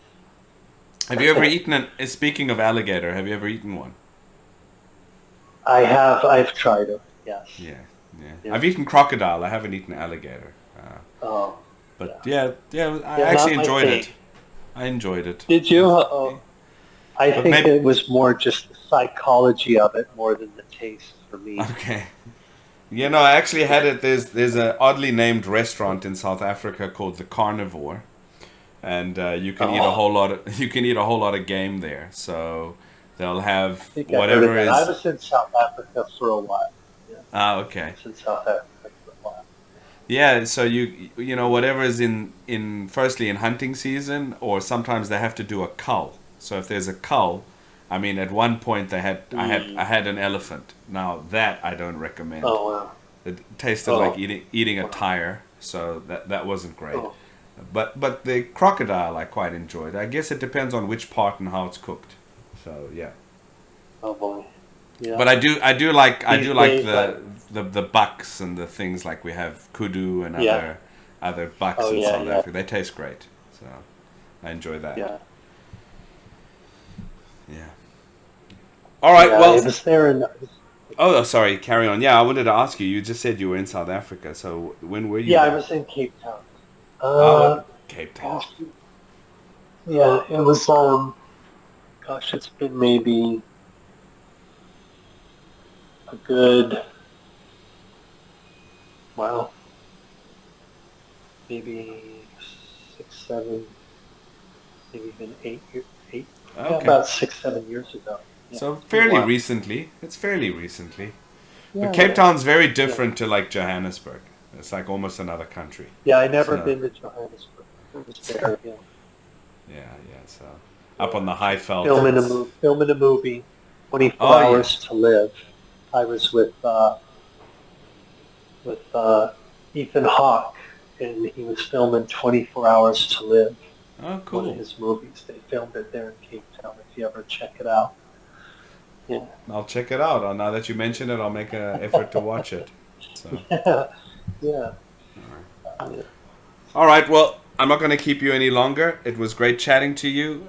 Have you ever eaten speaking of alligator, have you ever eaten one? I have. I've tried it. Yes. Yeah. I've eaten crocodile. I haven't eaten alligator. But I actually enjoyed it. I enjoyed it. Did you? I think it was more just the psychology of it more than the taste for me. Okay. I actually had it. There's an oddly named restaurant in South Africa called the Carnivore, and you can eat a whole lot of game there. So they'll have whatever is. I was in South Africa for a while. Yeah. Okay. I was in South Africa for a while. Yeah, so you know whatever is in firstly in hunting season, or sometimes they have to do a cull. So if there's a cull, I mean, at one point I had an elephant. Now that I don't recommend. Oh wow! It tasted like eating a tire, so that wasn't great. Oh. But the crocodile I quite enjoyed. I guess it depends on which part and how it's cooked. So yeah. Oh boy. Yeah. But I do like the bucks and the things like we have kudu and other bucks in South Africa. They taste great, so I enjoy that. Yeah. Yeah. All right. Yeah, well, it was there in. Oh, sorry. Carry on. Yeah, I wanted to ask you. You just said you were in South Africa. So when were you? Yeah, there? I was in Cape Town. Cape Town. Yeah, it was. Gosh, it's been maybe a good. Well, maybe 6, 7, maybe even 8 years. Okay. About 6, 7 years ago. Yeah. So fairly recently. It's fairly recently. Yeah, but Cape Town's very different to like Johannesburg. It's like almost another country. Yeah, I never been to Johannesburg. It was there, yeah. Yeah. So up on the high veld. Filming a movie, 24 Hours to Live. I was with Ethan Hawke, and he was filming 24 Hours to Live. Oh, cool. One of his movies. They filmed it there in Cape Town. If you ever check it out. Yeah. I'll check it out. Now that you mention it, I'll make an effort to watch it. So. Yeah. All right. Well, I'm not going to keep you any longer. It was great chatting to you.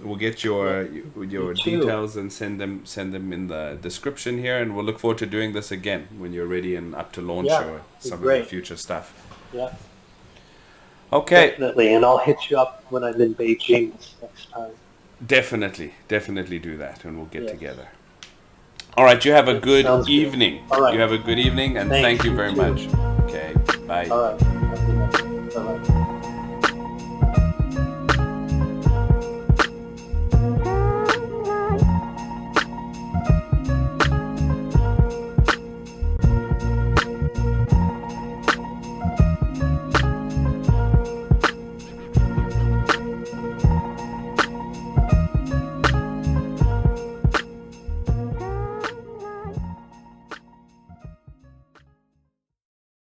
We'll get your details and send them in the description here, and we'll look forward to doing this again when you're ready and up to launch or some of the future stuff. Yeah. Okay. Definitely, and I'll hit you up when I'm in Beijing next time. Definitely do that, and we'll get together. All right. You have a good evening. All right. You have a good evening, and thank you very much. Okay. Bye. All right. Bye-bye.